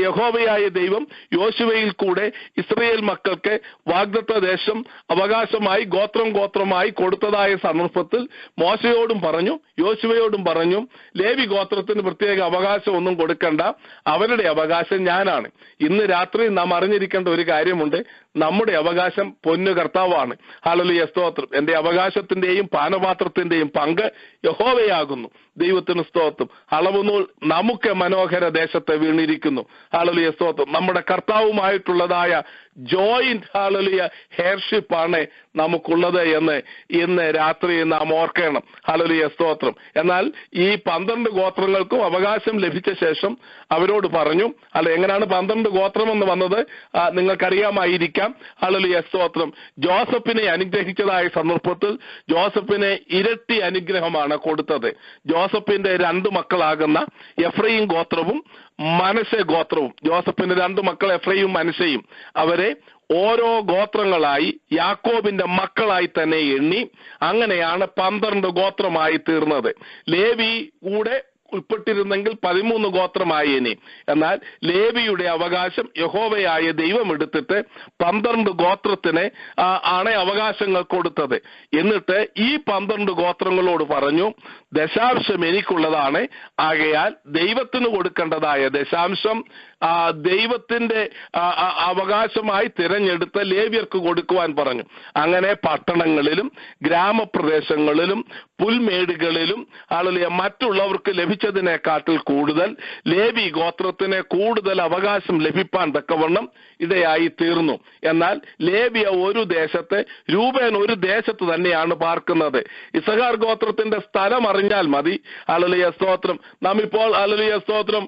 യഹോവയായ ദൈവം യോശുവയിൽ കൂടെ ഇസ്രായേൽ മക്കൾക്ക് വാഗ്ദത്ത ദേശം അവകാശമായി ഗോത്രമായി കൊടുത്തതായ സന്ദർഭത്തിൽ മോശയോടും പറഞ്ഞു, യോശുവയോടും പറഞ്ഞു, ലേവി ഗോത്രത്തിന് പ്രത്യേക അവകാശം ഒന്നും കൊടുക്കണ്ട, അവരുടെ അവകാശം ഞാനാണ്. ഇന്ന് രാത്രി നാം അറിഞ്ഞിരിക്കേണ്ട ഒരു കാര്യമുണ്ട്. നമ്മുടെ അവകാശം പൊന്നു കർത്താവാണ്. ഹല്ലേലൂയ, സ്തോത്രം. എന്റെ അവകാശത്തിന്റെയും പാനപാത്രത്തിന്റെയും പങ്ക് യഹോവയാകുന്നു. ദൈവത്തിന് സ്തോത്രം. അളവുനൂൽ നമുക്ക് മനോഹര ദേശത്തെ വീണിരിക്കുന്നു. ഹല്ലേലൂയ, സ്തോത്രം. നമ്മുടെ കർത്താവുമായിട്ടുള്ളതായ ജോയിന്റ് ഹല്ലേലൂയ ഹെയർഷിപ്പാണ് നമുക്കുള്ളത് എന്ന് ഇന്ന് രാത്രി നാം ഓർക്കണം. ഹല്ലേലൂയ, സ്തോത്രം. എന്നാൽ ഈ 12 ഗോത്രങ്ങൾക്കും അവകാശം ലഭിച്ച ശേഷം അവരോട് പറഞ്ഞു, എങ്ങനെയാണ് 12 ഗോത്രം എന്ന് വന്നത് നിങ്ങൾക്കറിയാമായിരിക്കാം. ഹല്ലേലൂയ, സ്തോത്രം. ജോസഫിനെ അനുഗ്രഹിച്ചതായ സന്ദർഭത്തിൽ ജോസഫിനെ ഇരട്ടി അനുഗ്രഹമാണ് കൊടുത്തത്. ജോസഫിന്റെ 2 മക്കളാകുന്ന എഫ്രയീം ഗോത്രവും മനശ്ശെ ഗോത്രവും, ജോസഫിന്റെ 2 മക്കൾ എഫ്രയീം മനശ്ശെയും, അവരെ ഓരോ ഗോത്രങ്ങളായി യാക്കോബിന്റെ മക്കളായി തന്നെ എണ്ണി. അങ്ങനെയാണ് 12 ഗോത്രമായി തീർന്നത്. ലേവി കൂടെ ഉൾപ്പെട്ടിരുന്നെങ്കിൽ 13 ഗോത്രമായി ഇനി. എന്നാൽ ലേവിയുടെ അവകാശം യഹോവയായ ദൈവം എടുത്തിട്ട് 12 ഗോത്രത്തിന് ആണ് അവകാശങ്ങൾ കൊടുത്തത്. എന്നിട്ട് ഈ 12 ഗോത്രങ്ങളോട് പറഞ്ഞു, ദശാംശം എനിക്കുള്ളതാണ്, ആകയാൽ ദൈവത്തിന് കൊടുക്കേണ്ടതായ ദശാംശം ദൈവത്തിന്റെ അവകാശമായി തിരഞ്ഞെടുത്ത ലേവ്യർക്ക് കൊടുക്കുവാൻ പറഞ്ഞു. അങ്ങനെ പട്ടണങ്ങളിലും ഗ്രാമപ്രദേശങ്ങളിലും പുൽമേടുകളിലും മറ്റുള്ളവർക്ക് ലഭിച്ചതിനെക്കാട്ടിൽ കൂടുതൽ ലേവി ഗോത്രത്തിന് കൂടുതൽ അവകാശം ലഭിപ്പാൻ തക്കവണ്ണം ഇടയായി തീർന്നു. എന്നാൽ ലേവിയ ഒരു ദേശത്ത്, രൂബേൻ ഒരു ദേശത്ത് തന്നെയാണ് പാർക്കുന്നത്. ഇസഹാർ ഗോത്രത്തിന്റെ സ്ഥലം അറിഞ്ഞാൽ മതി. ഹല്ലേലൂയ സ്തോത്രം. നാം ഇപ്പോൾ ഹല്ലേലൂയ സ്തോത്രം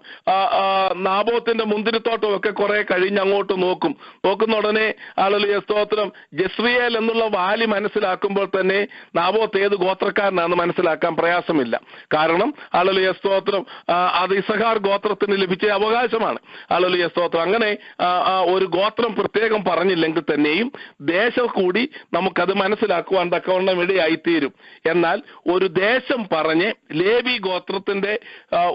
നാബോത്തിന്റെ മുന്തിരിത്തോട്ടം ഒക്കെ കുറെ കഴിഞ്ഞ് അങ്ങോട്ട് നോക്കുന്ന ഉടനെ ഹല്ലേലൂയ സ്തോത്രം ജസ്രിയേൽ എന്നുള്ള വാലി മനസ്സിലാക്കുമ്പോൾ തന്നെ നാബോത്ത് ഏത് ഗോത്രക്കാരനാണെന്ന് മനസ്സിലാക്കാൻ പ്രയാസമില്ല. കാരണം ഹല്ലേലൂയ സ്തോത്രം അത് ഇസഹാർ ഗോത്രത്തിന് ലഭിച്ച അവകാശമാണ്. ഹല്ലേലൂയ സ്തോത്രം. അങ്ങനെ ഒരു ഗോത്രം പ്രത്യേകം പറഞ്ഞില്ലെങ്കിൽ തന്നെയും ദേശം കൂടി നമുക്കത് മനസ്സിലാക്കുവാൻ തക്കവണ്ണം ഇടയായിത്തീരും. എന്നാൽ ഒരു ദേശം പറഞ്ഞ് ലേവി ഗോത്രത്തിന്റെ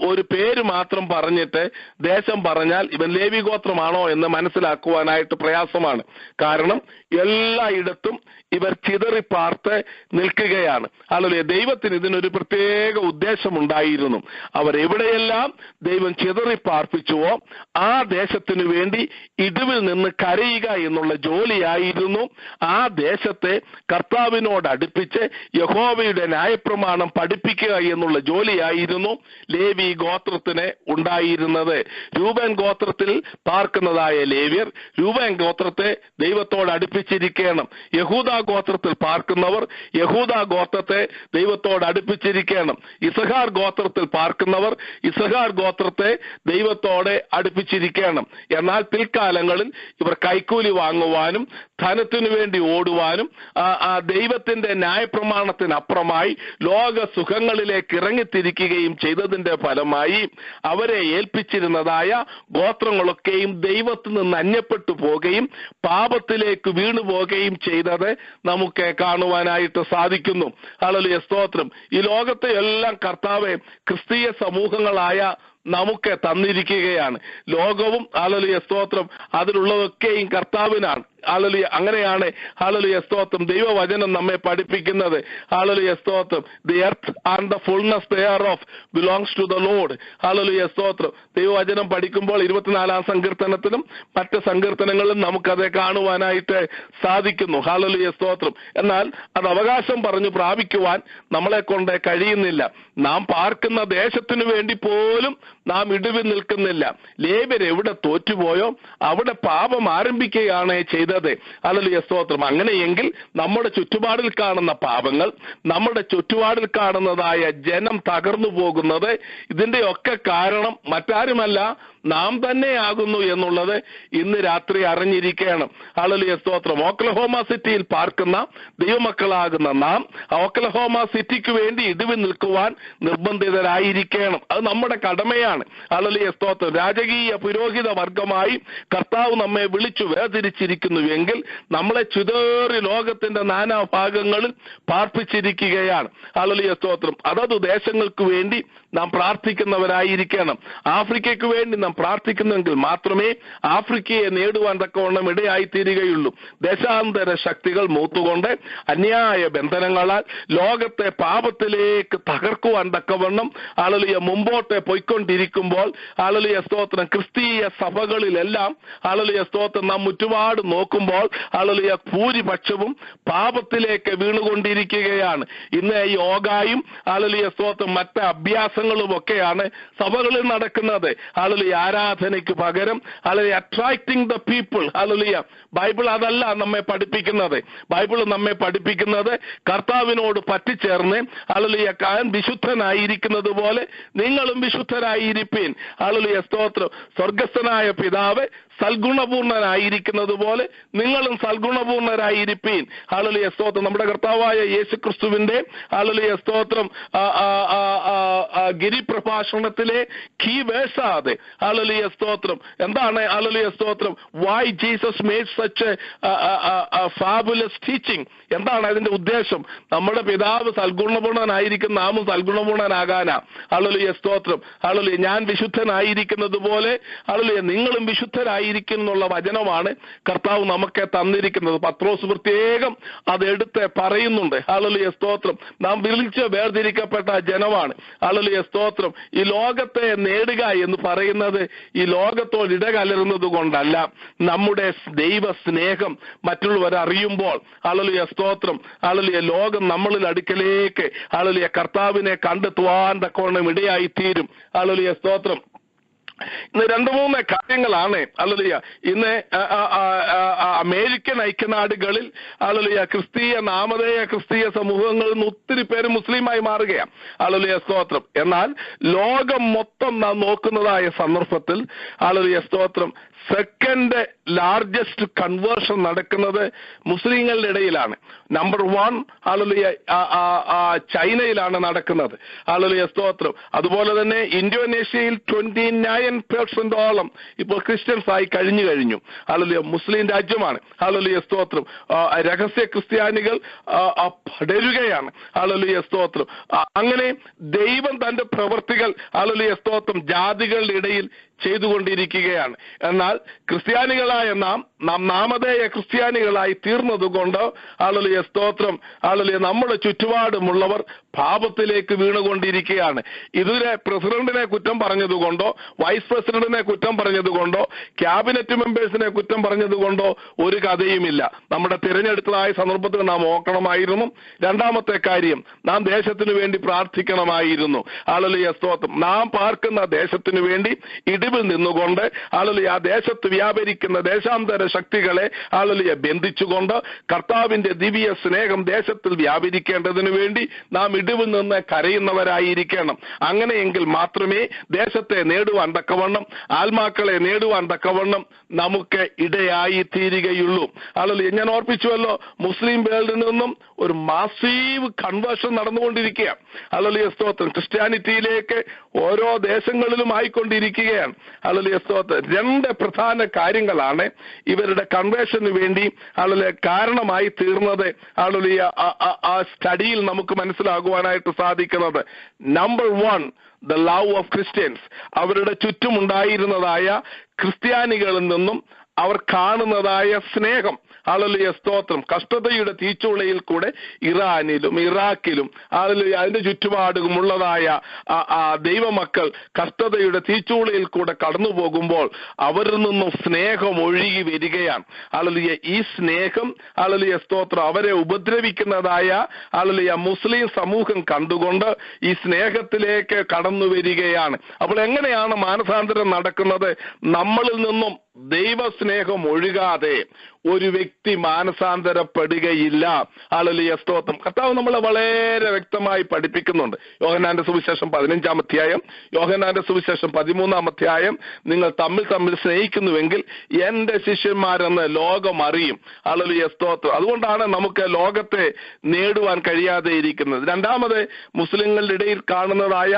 ഒരു പേര് മാത്രം പറഞ്ഞിട്ട് ദേശം പറഞ്ഞാൽ ഇവൻ ലേവി ഗോത്രമാണോ എന്ന് മനസ്സിലാക്കുവാനായിട്ട് പ്രയാസമാണ്. കാരണം എല്ലായിടത്തും ഇവർ ചിതറിപ്പാർത്ത് നിൽക്കുകയാണ്. ഹല്ലേലൂയ. ദൈവത്തിന് ഇതിനൊരു പ്രത്യേക ഉദ്ദേശമുണ്ടായിരുന്നു. അവരെവിടെയെല്ലാം ദൈവം ചിതറിപ്പാർപ്പിച്ചുവോ ആ ദേശത്തിനു വേണ്ടി ഇടിവിൽ നിന്ന് കരയുക എന്നുള്ള ജോലിയായിരുന്നു. ആ ദേശത്തെ കർത്താവിനോട് അടുപ്പിച്ച് യഹോവയുടെ ന്യായപ്രമാണം പഠിപ്പിക്കുക എന്നുള്ള ജോലിയായിരുന്നു ലേവി ഗോത്രത്തിന് ഉണ്ടായിരുന്നത്. രൂബേൻ ഗോത്രത്തിൽ പാർക്കുന്നതായ ലേവ്യർ രൂബേൻ ഗോത്രത്തെ ദൈവത്തോട് അടുപ്പിച്ചിരിക്കണം. യഹൂദ ഗോത്രത്തിൽ പാർക്കുന്നവർ യഹൂദ ഗോത്രത്തെ ദൈവത്തോട് അടുപ്പിച്ചിരിക്കണം. ഇസഹാർ ഗോത്രത്തിൽ പാർക്കുന്നവർ ഇസഹാർ ഗോത്രത്തെ ദൈവത്തോടെ അടുപ്പിച്ചിരിക്കണം. എന്നാൽ പിൽക്കാലങ്ങളിൽ ഇവർ കൈക്കൂലി വാങ്ങുവാനും ധനത്തിനു വേണ്ടി ഓടുവാനും ദൈവത്തിന്റെ ന്യായപ്രമാണത്തിനപ്പുറമായി ലോക സുഖങ്ങളിലേക്ക് ഇറങ്ങിത്തിരിക്കുകയും ചെയ്തതിന്റെ ഫലമായി അവരെ ഏൽപ്പിച്ചിരുന്നതായ ഗോത്രങ്ങളൊക്കെയും ദൈവത്തിൽ നിന്ന് അന്യപ്പെട്ടു പോകുകയും പാപത്തിലേക്ക് വീണു പോകുകയും ചെയ്തത് നമുക്ക് കാണുവാനായിട്ട് സാധിക്കുന്നു. ഹല്ലേലൂയ സ്തോത്രം. ഈ ലോകത്തെ എല്ലാം കർത്താവേ ക്രിസ്തീയ സമൂഹങ്ങളായ നമുക്ക് തന്നിരിക്കുകയാണ്. ലോകവും ഹല്ലേലൂയ സ്തോത്രം അതിലുള്ളതൊക്കെയും കർത്താവിനാണ്. ഹല്ലേലൂയ. അങ്ങനെയാണ് ഹല്ലേലൂയ സ്തോത്രം ദൈവവചനം നമ്മെ പഠിപ്പിക്കുന്നത്. ഹല്ലേലൂയ സ്തോത്രം. The earth and the fullness thereof belongs to the Lord. Hallelujah സ്തോത്രം. ദൈവവചനം പഠിക്കുമ്പോൾ 24-ാം സങ്കീർത്തനത്തിലും മറ്റ് സങ്കീർത്തനങ്ങളിലും നമുക്കത് കാണുവാനായിട്ട് സാധിക്കുന്നു. ഹല്ലേലൂയ സ്തോത്രം. എന്നാൽ അത് അവകാശം പറഞ്ഞു പ്രാപിക്കുവാൻ നമ്മളെ കൊണ്ട് കഴിയുന്നില്ല. നാം പാർക്കുന്ന ദേശത്തിനു വേണ്ടി പോലും നാം ഇടിവിൽ നിൽക്കുന്നില്ല. ലേവ്യർ എവിടെ തോറ്റുപോയോ അവിടെ പാപം ആരംഭിക്കുകയാണ് ചെയ്തത്. ഹല്ലേലൂയ സ്തോത്രം. അങ്ങനെയെങ്കിൽ നമ്മുടെ ചുറ്റുപാടിൽ കാണുന്ന പാപങ്ങൾ, നമ്മുടെ ചുറ്റുപാടിൽ കാണുന്നതായ ജനം തകർന്നു പോകുന്നത് ഇതിന്റെയൊക്കെ കാരണം മറ്റാരുമല്ല നാം തന്നെയാകുന്നു എന്നുള്ളത് ഇന്ന് രാത്രി അറിഞ്ഞിരിക്കണം. ഹല്ലേലൂയ സ്തോത്രം. ഓക്ലഹോമ സിറ്റിയിൽ പാർക്കുന്ന ദൈവമക്കളാകുന്ന നാം ഓക്ലഹോമ സിറ്റിക്ക് വേണ്ടി ഇടിവിൽ നിൽക്കുവാൻ നിർബന്ധിതരായിരിക്കണം. അത് നമ്മുടെ കടമയാണ്. ഹല്ലേലൂയ സ്തോത്രം. രാജകീയ പുരോഹിത വർഗമായി കർത്താവ് നമ്മെ വിളിച്ചു വേർതിരിച്ചിരിക്കുന്നുവെങ്കിൽ നമ്മളെ ചിതറി ലോകത്തിന്റെ നാനാഭാഗങ്ങളിൽ പാർപ്പിച്ചിരിക്കുകയാണ്. ഹല്ലേലൂയ സ്തോത്രം. അതത് ദേശങ്ങൾക്ക് വേണ്ടി നാം പ്രാർത്ഥിക്കുന്നവരായിരിക്കണം. ആഫ്രിക്കയ്ക്ക് വേണ്ടി നാം പ്രാർത്ഥിക്കുന്നെങ്കിൽ മാത്രമേ ആഫ്രിക്കയെ നേടുവാൻ തക്കവണ്ണം ഇടയായിത്തീരുകയുള്ളൂ. ദേശാന്തര ശക്തികൾ മൂത്തുകൊണ്ട് അന്യായ ബന്ധനങ്ങളാൽ ലോകത്തെ പാപത്തിലേക്ക് തകർക്കുവാൻ തക്കവണ്ണം ഹല്ലേലൂയ മുമ്പോട്ട് പോയിക്കൊണ്ടിരിക്കുമ്പോൾ ഹല്ലേലൂയ സ്തോത്രം ക്രിസ്തീയ സഭകളിലെല്ലാം ഹല്ലേലൂയ സ്തോത്രം നാം ചുറ്റുപാട് നോക്കുമ്പോൾ ഹല്ലേലൂയ ഭൂരിപക്ഷവും പാപത്തിലേക്ക് വീണുകൊണ്ടിരിക്കുകയാണ്. ഇന്ന് യോഗയും ഹല്ലേലൂയ സ്തോത്രം മറ്റ് അഭ്യാസങ്ങളും ഒക്കെയാണ് സഭകളിൽ നടക്കുന്നത്. ഹല്ലേലൂയ ആരാധനയ്ക്ക് പകരം hallelujah attracting the people. Hallelujah Bible അതല്ല നമ്മെ പഠിപ്പിക്കുന്നത്. ബൈബിൾ നമ്മെ പഠിപ്പിക്കുന്നത് കർത്താവിനോട് പറ്റിച്ചേർന്ന് ഹല്ലേലൂയ വിശുദ്ധനായിരിക്കുന്നത് പോലെ നിങ്ങളും വിശുദ്ധരായിരിപ്പീൻ. ഹല്ലേലൂയ സ്തോത്രം. സ്വർഗസ്ഥനായ പിതാവ് സൽഗുണപൂർണനായിരിക്കുന്നത് പോലെ നിങ്ങളും സൽഗുണപൂർണരായിരിപ്പീൻ. ഹല്ലേലൂയ സ്തോത്രം. നമ്മുടെ കർത്താവായ യേശുക്രിസ്തുവിന്റെ ഹല്ലേലൂയ സ്തോത്രം ഗിരിപ്രഭാഷണത്തിലെ കീ വേഴ്സാതെ ഹല്ലേലൂയ സ്തോത്രം എന്താണ് ഹല്ലേലൂയ സ്തോത്രം why Jesus made such a fabulous teaching? എന്താണ് അതിന്റെ ഉദ്ദേശം? നമ്മുടെ പിതാവ് സൽഗുണപൂർണനായിരിക്കും, നാമും സൽഗുണപൂർണനാകാനാ. ഹല്ലേലൂയ സ്തോത്രം. ഹല്ലേലൂയ. ഞാൻ വിശുദ്ധനായിരിക്കുന്നത് പോലെ ഹല്ലേലൂയ നിങ്ങളും വിശുദ്ധരായിരിക്കും എന്നുള്ള വചനമാണ് കർത്താവ് നമുക്ക് തന്നിരിക്കുന്നത്. പത്രോസ് പ്രത്യേകം അതെടുത്ത് പറയുന്നുണ്ട്. ഹല്ലേലൂയ സ്തോത്രം. നാം വിളിച്ച് വേർതിരിക്കപ്പെട്ട ജനമാണ്. ഹല്ലേലൂയ സ്തോത്രം. ഈ ലോകത്തെ നേടുക എന്ന് പറയുന്നത് ഈ ലോകത്തോട് ഇടകലരുന്നത് കൊണ്ടല്ല, നമ്മുടെ ദൈവ സ്നേഹം മറ്റുള്ളവർ അറിയുമ്പോൾ ഹല്ലേലൂയ സ്തോത്രം ഹല്ലേലൂയ ലോകം നമ്മളിൽ അടുക്കലേക്ക് ഹല്ലേലൂയ കർത്താവിനെ കണ്ടെത്തുവാൻ തക്കവണ്ണം ഇടയായി തീരും. ഹല്ലേലൂയ സ്തോത്രം. ഇന്ന് 2-3 കാര്യങ്ങളാണ് ഹല്ലേലൂയ ഇന്ന് അമേരിക്കൻ ഐക്യനാടുകളിൽ ഹല്ലേലൂയ നാമധേയ ക്രിസ്തീയ സമൂഹങ്ങളിൽ നിന്ന് ഒത്തിരി പേര് മുസ്ലിമായി മാറുകയാണ്. ഹല്ലേലൂയ സ്തോത്രം. എന്നാൽ ലോകം മൊത്തം നാം നോക്കുന്നതായ സന്ദർഭത്തിൽ ഹല്ലേലൂയ സ്തോത്രം സെക്കൻഡ് ലാർജസ്റ്റ് കൺവേർഷൻ നടക്കുന്നത് മുസ്ലിങ്ങളുടെ ഇടയിലാണ്. നമ്പർ 1 ഹല്ലേലൂയ ചൈനയിലാണ് നടക്കുന്നത്. ഹല്ലേലൂയ സ്തോത്രം. അതുപോലെ തന്നെ ഇന്തോനേഷ്യയിൽ 29% ഇപ്പോൾ ക്രിസ്ത്യൻസ് ആയി കഴിഞ്ഞു. ഹല്ലേലൂയ മുസ്ലിം രാജ്യമാണ്. ഹല്ലേലൂയ സ്തോത്രം. രഹസ്യ ക്രിസ്ത്യാനികൾ പടരുകയാണ്. ഹല്ലേലൂയ സ്തോത്രം. അങ്ങനെ ദൈവം തന്റെ പ്രവൃത്തികൾ ഹല്ലേലൂയ സ്തോത്രം ജാതികളുടെ ഇടയിൽ ചെയ്തുകൊണ്ടിരിക്കുകയാണ്. എന്നാൽ ക്രിസ്ത്യാനികളായ നാം നാമധേയ ക്രിസ്ത്യാനികളായി തീർന്നതുകൊണ്ട് ഹല്ലേലൂയ സ്തോത്രം ഹല്ലേലൂയ നമ്മുടെ ചുറ്റുപാടുമുള്ളവർ പാപത്തിലേക്ക് വീണുകൊണ്ടിരിക്കുകയാണ്. ഇതുവരെ പ്രസിഡന്റിനെ കുറ്റം പറഞ്ഞതുകൊണ്ടോ വൈസ് പ്രസിഡന്റിനെ കുറ്റം പറഞ്ഞതുകൊണ്ടോ ക്യാബിനറ്റ് മെമ്പേഴ്സിനെ കുറ്റം പറഞ്ഞതുകൊണ്ടോ ഒരു കഥയുമില്ല. നമ്മുടെ തിരഞ്ഞെടുത്തതായ സന്ദർഭത്തിൽ നാം ഓർക്കണമായിരുന്നു. രണ്ടാമത്തെ കാര്യം, നാം ദേശത്തിനു വേണ്ടി പ്രാർത്ഥിക്കണമായിരുന്നു. ഹല്ലേലൂയ സ്തോത്രം. നാം പാർക്കുന്ന ദേശത്തിനു വേണ്ടി ഇടിവിൽ നിന്നുകൊണ്ട് ഹല്ലേലൂയ ആ ദേശത്ത് വ്യാപരിക്കുന്ന ദേശാന്തര ശക്തികളെ ഹല്ലേലൂയ ബന്ധിച്ചുകൊണ്ട് കർത്താവിന്റെ ദിവ്യ സ്നേഹം ദേശത്തിൽ വ്യാപരിക്കേണ്ടതിനു വേണ്ടി നാം ഇടിവിൽ നിന്ന് കരയുന്നവരായിരിക്കണം. അങ്ങനെയെങ്കിൽ മാത്രമേ ദേശത്തെ നേടുവാൻ തക്കവണ്ണം ആത്മാക്കളെ നേടുവാൻ തക്കവണ്ണം നമുക്ക് ഇടയായി തീരുകയുള്ളൂ. ഹല്ലേലൂയ. ഞാൻ ഓർപ്പിച്ചുവല്ലോ, മുസ്ലിം വേൾഡിൽ നിന്നും ഒരു മാസീവ് കൺവേർഷൻ നടന്നുകൊണ്ടിരിക്കുകയാണ്. ഹല്ലേലൂയ സ്തോത്രം. ക്രിസ്ത്യാനിറ്റിയിലേക്ക് ഓരോ ദേശങ്ങളിലും ആയിക്കൊണ്ടിരിക്കുകയാണ്. ഹല്ലേലൂയ സ്തോത്രം. 2 പ്രധാന കാര്യങ്ങളാണ് ഇവരുടെ കൺവേർഷന് വേണ്ടി ഹല്ലേലൂയ കാരണമായി തീർന്നത്. ഹല്ലേലൂയ ആ സ്റ്റഡിയിൽ നമുക്ക് മനസ്സിലാകുവാനായിട്ട് സാധിക്കുന്നത്. Number 1, the love of Christians. അവരുടെ ചുറ്റുമുണ്ടായിരുന്നതായ ക്രിസ്ത്യാനികളിൽ നിന്നും അവർ കാണുന്നതായ സ്നേഹം. ഹല്ലേലൂയ സ്തോത്രം. കഷ്ടതയുടെ തീച്ചുളയിൽ കൂടെ ഇറാനിലും ഇറാഖിലും ഹല്ലേലൂയ അതിന്റെ ചുറ്റുപാടുമുള്ളതായ ദൈവമക്കൾ കഷ്ടതയുടെ തീച്ചുളയിൽ കൂടെ കടന്നു പോകുമ്പോൾ അവരിൽ നിന്നും സ്നേഹം ഒഴുകി വരികയാണ്. ഹല്ലേലൂയ. ഈ സ്നേഹം ഹല്ലേലൂയ സ്തോത്രം അവരെ ഉപദ്രവിക്കുന്നതായ ഹല്ലേലൂയ മുസ്ലിം സമൂഹം കണ്ടുകൊണ്ട് ഈ സ്നേഹത്തിലേക്ക് കടന്നു വരികയാണ്. അപ്പോൾ എങ്ങനെയാണ് മാനസാന്തരം നടക്കുന്നത്? നമ്മളിൽ നിന്നും ദൈവസ്നേഹം ഒഴുകാതെ ഒരു വ്യക്തി മാനസാന്തരപ്പെടുകയില്ല. ഹല്ലേലൂയ സ്തോത്രം. കർത്താവ് നമ്മളെ വളരെ വ്യക്തമായി പഠിപ്പിക്കുന്നുണ്ട്. യോഹന്നാന്റെ സുവിശേഷം 15-ാം അധ്യായം, യോഹന്നാന്റെ സുവിശേഷം 13-ാം അധ്യായം, നിങ്ങൾ തമ്മിൽ സ്നേഹിക്കുന്നുവെങ്കിൽ എന്റെ ശിഷ്യന്മാരെന്ന് ലോകം അറിയും. ഹല്ലേലൂയ സ്തോത്രം. അതുകൊണ്ടാണ് നമുക്ക് ലോകത്തെ നേടുവാൻ കഴിയാതെ ഇരിക്കുന്നത്. രണ്ടാമത്, മുസ്ലിങ്ങളുടെ ഇടയിൽ കാണുന്നതായ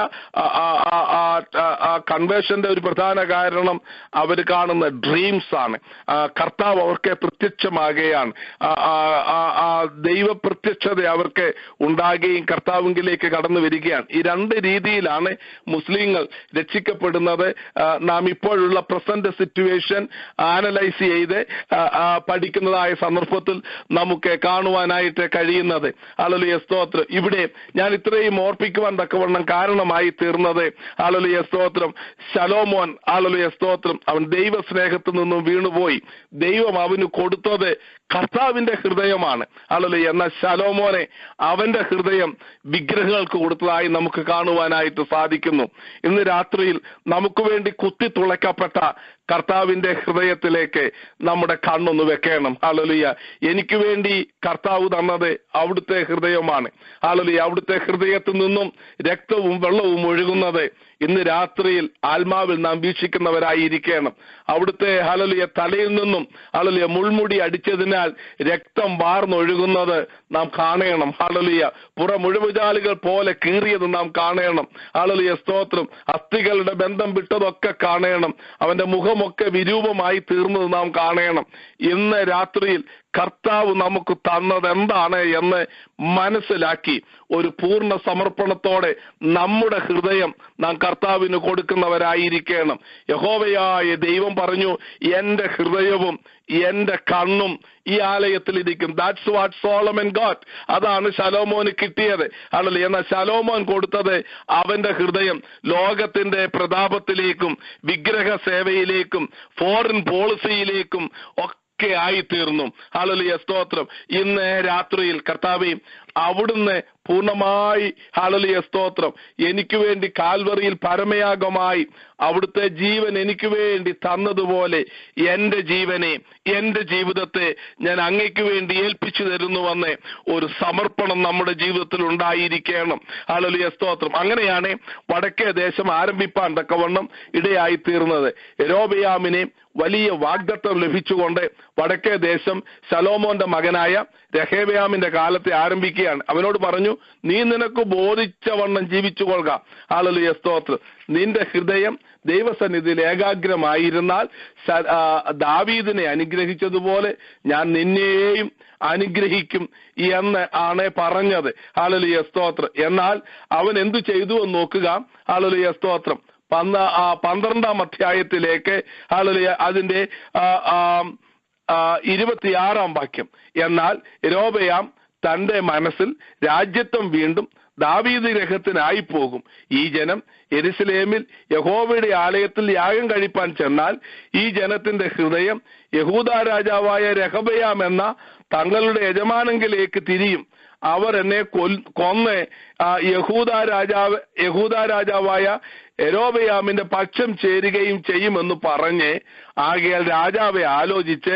കൺവേർഷന്റെ ഒരു പ്രധാന കാരണം അവർ കാണുന്ന ഡ്രീംസ് ആണ്. കർത്താവ് അവർക്ക് പ്രത്യക്ഷമാകുകയാണ്. ദൈവ പ്രത്യക്ഷത അവർക്ക് ഉണ്ടാകുകയും കർത്താവിലേക്ക് കടന്നു വരികയാണ്. ഈ 2 രീതിയിലാണ് മുസ്ലിങ്ങൾ രക്ഷിക്കപ്പെടുന്നത്. നാം ഇപ്പോഴുള്ള പ്രസന്റ് സിറ്റുവേഷൻ ആനലൈസ് ചെയ്ത് പഠിക്കുന്നതായ സന്ദർഭത്തിൽ നമുക്ക് കാണുവാനായിട്ട് കഴിയുന്നത്. ഹല്ലേലൂയ സ്തോത്രം. ഇവിടെ ഞാൻ ഇത്രയും ഓർപ്പിക്കുവാൻ തക്കവണ്ണം കാരണമായി തീർന്നത് ഹല്ലേലൂയ സ്തോത്രം ശലോമോൻ ഹല്ലേലൂയ സ്തോത്രം അവൻ ദൈവ സ്നേഹത്തിൽ നിന്നും വീണുപോയി. ദൈവം അവന് കൊടുത്തത് കർത്താവിന്റെ ഹൃദയമാണ്. ഹല്ലേലൂയ. എന്നാൽ ശലോമോനെ അവന്റെ ഹൃദയം വിഗ്രഹങ്ങൾക്ക് കൊടുത്തതായി നമുക്ക് കാണുവാനായിട്ട് സാധിക്കുന്നു. ഇന്ന് രാത്രിയിൽ നമുക്ക് വേണ്ടി കുത്തി തുളയ്ക്കപ്പെട്ട കർത്താവിന്റെ ഹൃദയത്തിലേക്ക് നമ്മുടെ കണ്ണൊന്ന് വെക്കണം. ഹല്ലേലൂയ. എനിക്ക് വേണ്ടി കർത്താവ് തന്നത് അവിടുത്തെ ഹൃദയമാണ്. ഹല്ലേലൂയ. അവിടുത്തെ ഹൃദയത്തിൽ നിന്നും രക്തവും വെള്ളവും ഒഴുകുന്നത് ഇന്ന് രാത്രിയിൽ ആത്മാവിൽ നാം വീക്ഷിക്കുന്നവരായിരിക്കണം. അവിടുത്തെ ഹല്ലേലൂയ തലയിൽ നിന്നും ഹല്ലേലൂയ മുൾമുടി അടിച്ചതിനാൽ രക്തം വാർന്നൊഴുകുന്നത് നാം കാണണം. ഹല്ലേലൂയ. മുഴുവജാലുകൾ പോലെ കീറിയത് നാം കാണണം. ഹല്ലേലൂയ. സ്തോത്രം. അസ്ഥികളുടെ ബന്ധം വിട്ടതൊക്കെ കാണണം. അവന്റെ മുഖമൊക്കെ വിരൂപമായി തീർന്നത് നാം കാണണം. ഇന്ന് രാത്രിയിൽ കർത്താവ് നമുക്ക് തന്നത് എന്താണ് എന്ന് മനസ്സിലാക്കി ഒരു പൂർണ്ണ സമർപ്പണത്തോടെ നമ്മുടെ ഹൃദയം നാം കർത്താവിന് കൊടുക്കുന്നവരായിരിക്കണം. യഹോവയായ ദൈവം പറഞ്ഞു, എന്റെ ഹൃദയവും എന്റെ കണ്ണും ഈ ആലയത്തിൽ ഇരിക്കും. That's what Solomon got. അതാണ് ശലോമോന് കിട്ടിയത്. ആണല്ലോ. എന്നാൽ ശലോമോൻ കൊടുത്തത് അവന്റെ ഹൃദയം ലോകത്തിന്റെ പ്രതാപത്തിലേക്കും വിഗ്രഹ സേവയിലേക്കും ഫോറിൻ പോളിസിയിലേക്കും ഒക്കെ ആയിത്തീർന്നു. ഹല്ലേലൂയ. സ്തോത്രം. ഇന്ന് രാത്രിയിൽ കർത്താവേ, അവിടുന്ന് പൂർണ്ണമായി ഹല്ലേലൂയ സ്തോത്രം എനിക്ക് വേണ്ടി കാൽവറിയിൽ പരമയാഗമായി അവിടുത്തെ ജീവൻ എനിക്ക് വേണ്ടി തന്നതുപോലെ എന്റെ ജീവനെ, എന്റെ ജീവിതത്തെ ഞാൻ അങ്ങയ്ക്ക് വേണ്ടി ഏൽപ്പിച്ചു തരുന്നുവെന്ന് ഒരു സമർപ്പണം നമ്മുടെ ജീവിതത്തിൽ ഉണ്ടായിരിക്കണം. ഹല്ലേലൂയ സ്തോത്രം. അങ്ങനെയാണ് വടക്കേ ദേശം ആരംഭിപ്പാൻ തക്കവണ്ണം ഇടയായി തീർന്നത്. യൊരോബെയാമിനെ വലിയ വാഗ്ദത്തം ലഭിച്ചുകൊണ്ട് വടക്കേ ദേശം ശലോമോന്റെ മകനായ രഹബെയാമിന്റെ കാലത്തെ ആരംഭിക്കുകയാണ്. അവനോട് പറഞ്ഞു, നീ നിനക്ക് ബോധിച്ച വണ്ണം ജീവിച്ചു കൊള്ളുക. ഹല്ലേലൂയ സ്തോത്രം. നിന്റെ ഹൃദയം ദൈവസന്നിധിയിൽ ഏകാഗ്രമായിരുന്നാൽ ദാവീദിനെ അനുഗ്രഹിച്ചതുപോലെ ഞാൻ നിന്നെയും അനുഗ്രഹിക്കും എന്ന് ആണ് പറഞ്ഞത്. ഹല്ലേലൂയ സ്തോത്രം. എന്നാൽ അവൻ എന്തു ചെയ്തു എന്ന് നോക്കുക. ഹല്ലേലൂയ സ്തോത്രം. 12-ാം അധ്യായത്തിലേക്ക് ഹല്ലേലൂയ അതിന്റെ 26-ാം വാക്യം. എന്നാൽ യൊരോബെയാം തന്റെ മനസ്സിൽ രാജ്യത്വം വീണ്ടും ദാവീദ് ഗൃഹത്തിനായി പോകും. ഈ ജനം യെരൂശലേമിൽ യഹോവയുടെ ആലയത്തിൽ യാഗം കഴിപ്പാൻ ചെന്നാൽ ഈ ജനത്തിന്റെ ഹൃദയം യഹൂദാ രാജാവായ രഹബെയാം എന്ന തങ്ങളുടെ യജമാനങ്കിലേക്ക് തിരിയും. അവർ എന്നെ കൊന്ന് യഹൂദാ രാജാവായ യൊരോബെയാമിന്റെ പക്ഷം ചേരുകയും ചെയ്യുമെന്ന് പറഞ്ഞ് ആകയാൽ രാജാവെ ആലോചിച്ച്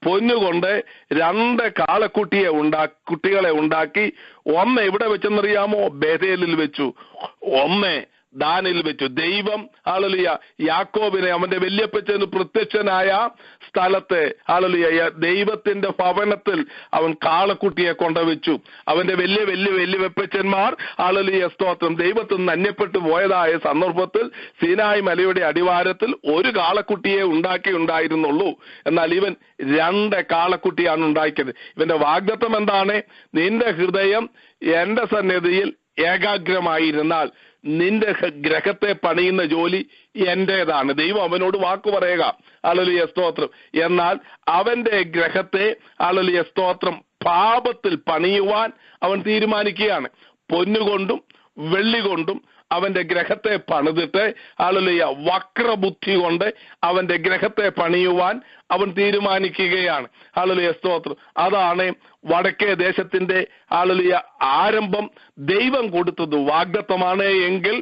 പൊന്നുകൊണ്ട് 2 കുട്ടികളെ ഉണ്ടാക്കി. ഒന്ന് എവിടെ വെച്ചെന്നറിയാമോ? ബേഥേലിൽ വെച്ചു. ഒന്ന് ദാനിൽ വെച്ചു. ദൈവം ഹല്ലേലൂയ യാക്കോബിനെ അവന്റെ വല്യപ്പച്ചന് പ്രത്യക്ഷനായ സ്ഥലത്ത് ഹല്ലേലൂയ ദൈവത്തിന്റെ ഭവനത്തിൽ അവൻ കാളക്കുട്ടിയെ കൊണ്ടുവച്ചു. അവന്റെ വലിയ വെപ്പച്ചന്മാർ ഹല്ലേലൂയ സ്തോത്രം ദൈവത്തിൽ നിന്ന് അന്യപ്പെട്ടു പോയതായ സന്ദർഭത്തിൽ സീനായി മലയുടെ അടിവാരത്തിൽ ഒരു കാളക്കുട്ടിയെ ഉണ്ടായിരുന്നുള്ളൂ. എന്നാൽ ഇവൻ 2 കാളക്കുട്ടിയാണ് ഉണ്ടാക്കിയത്. ഇവന്റെ വാഗ്ദത്തം എന്താണ്? നിന്റെ ഹൃദയം എന്റെ സന്നിധിയിൽ ഏകാഗ്രമായിരുന്നാൽ നിന്റെ ഗ്രഹത്തെ പണിയുന്ന ജോലി എന്റേതാണ്. ദൈവം അവനോട് വാക്കു പറയുക. ഹല്ലേലൂയ സ്തോത്രം. എന്നാൽ അവന്റെ ഗ്രഹത്തെ ഹല്ലേലൂയ സ്തോത്രം പാപത്തിൽ പണിയുവാൻ അവൻ തീരുമാനിക്കുകയാണ്. പൊന്നുകൊണ്ടും വെള്ളി കൊണ്ടും അവന്റെ ഗ്രഹത്തെ പണിതിട്ട് ഹല്ലേലൂയ വക്രബുദ്ധി കൊണ്ട് അവന്റെ ഗ്രഹത്തെ പണിയുവാൻ അവൻ തീരുമാനിക്കുകയാണ്. ഹല്ലേലൂയ സ്തോത്രം. അതാണ് വടക്കേ ദേശത്തിന്റെ ഹല്ലേലൂയ ആരംഭം. ദൈവം കൊടുത്തത് വാഗ്ദത്തമാണ് എങ്കിൽ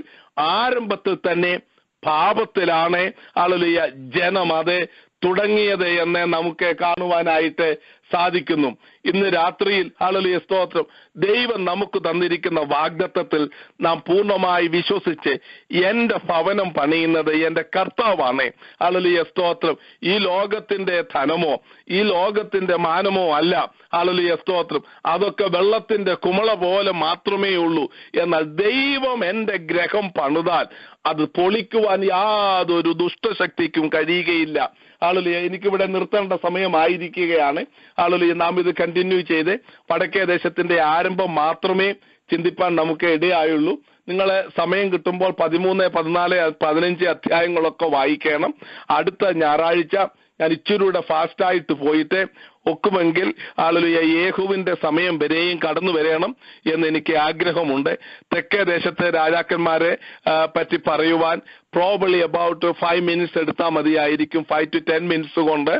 ആരംഭത്തിൽ തന്നെ പാപത്തിലാണ് ഹല്ലേലൂയ ജനം അത് തുടങ്ങിയത് എന്ന് നമുക്ക് കാണുവാനായിട്ട് സാധിക്കുന്നു. ഇന്ന് രാത്രിയിൽ ഹല്ലേലൂയ സ്തോത്രം ദൈവം നമുക്ക് തന്നിരിക്കുന്ന വാഗ്ദത്തത്തിൽ നാം പൂർണ്ണമായി വിശ്വസിച്ച് എന്റെ ഭവനം പണിയുന്നത് എന്റെ കർത്താവാണ്. ഹല്ലേലൂയ സ്തോത്രം. ഈ ലോകത്തിന്റെ ധനമോ ഈ ലോകത്തിന്റെ മാനമോ അല്ല. ഹല്ലേലൂയ സ്തോത്രം. അതൊക്കെ വെള്ളത്തിന്റെ കുമള പോലെ മാത്രമേ ഉള്ളൂ. എന്നാൽ ദൈവം എന്റെ ഗ്രഹം പണിതാൽ അത് പൊളിക്കുവാൻ യാതൊരു ദുഷ്ടശക്തിക്കും കഴിയുകയില്ല. ഹല്ലേലൂയ. എനിക്കിവിടെ നിർത്തേണ്ട സമയമായിരിക്കുകയാണ്. ഹല്ലേലൂയ. നാം ഇത് കണ്ടിന്യൂ ചെയ്ത് വടക്കേ ദേശത്തിന്റെ ആരംഭം മാത്രമേ ചിന്തിപ്പാൻ നമുക്ക് ഇടയായുള്ളൂ. നിങ്ങളെ സമയം കിട്ടുമ്പോൾ 13, 14, 15 അധ്യായങ്ങളൊക്കെ വായിക്കണം. അടുത്ത ഞായറാഴ്ച ഞാൻ ഇച്ചിരൂടെ ഫാസ്റ്റായിട്ട് പോയിട്ട് ഒക്കുമെങ്കിൽ ഹല്ലേലൂയ യേഹൂവിന്റെ സമയം വരെയും കടന്നു വരണം എന്ന് എനിക്ക് ആഗ്രഹമുണ്ട്. തെക്കേ ദേശത്തെ രാജാക്കന്മാരെ പറ്റി പറയുവാൻ പ്രോബബ്ലി അബൌട്ട് 5 minutes എടുത്താൽ മതിയായിരിക്കും. 5 to 10 minutes കൊണ്ട്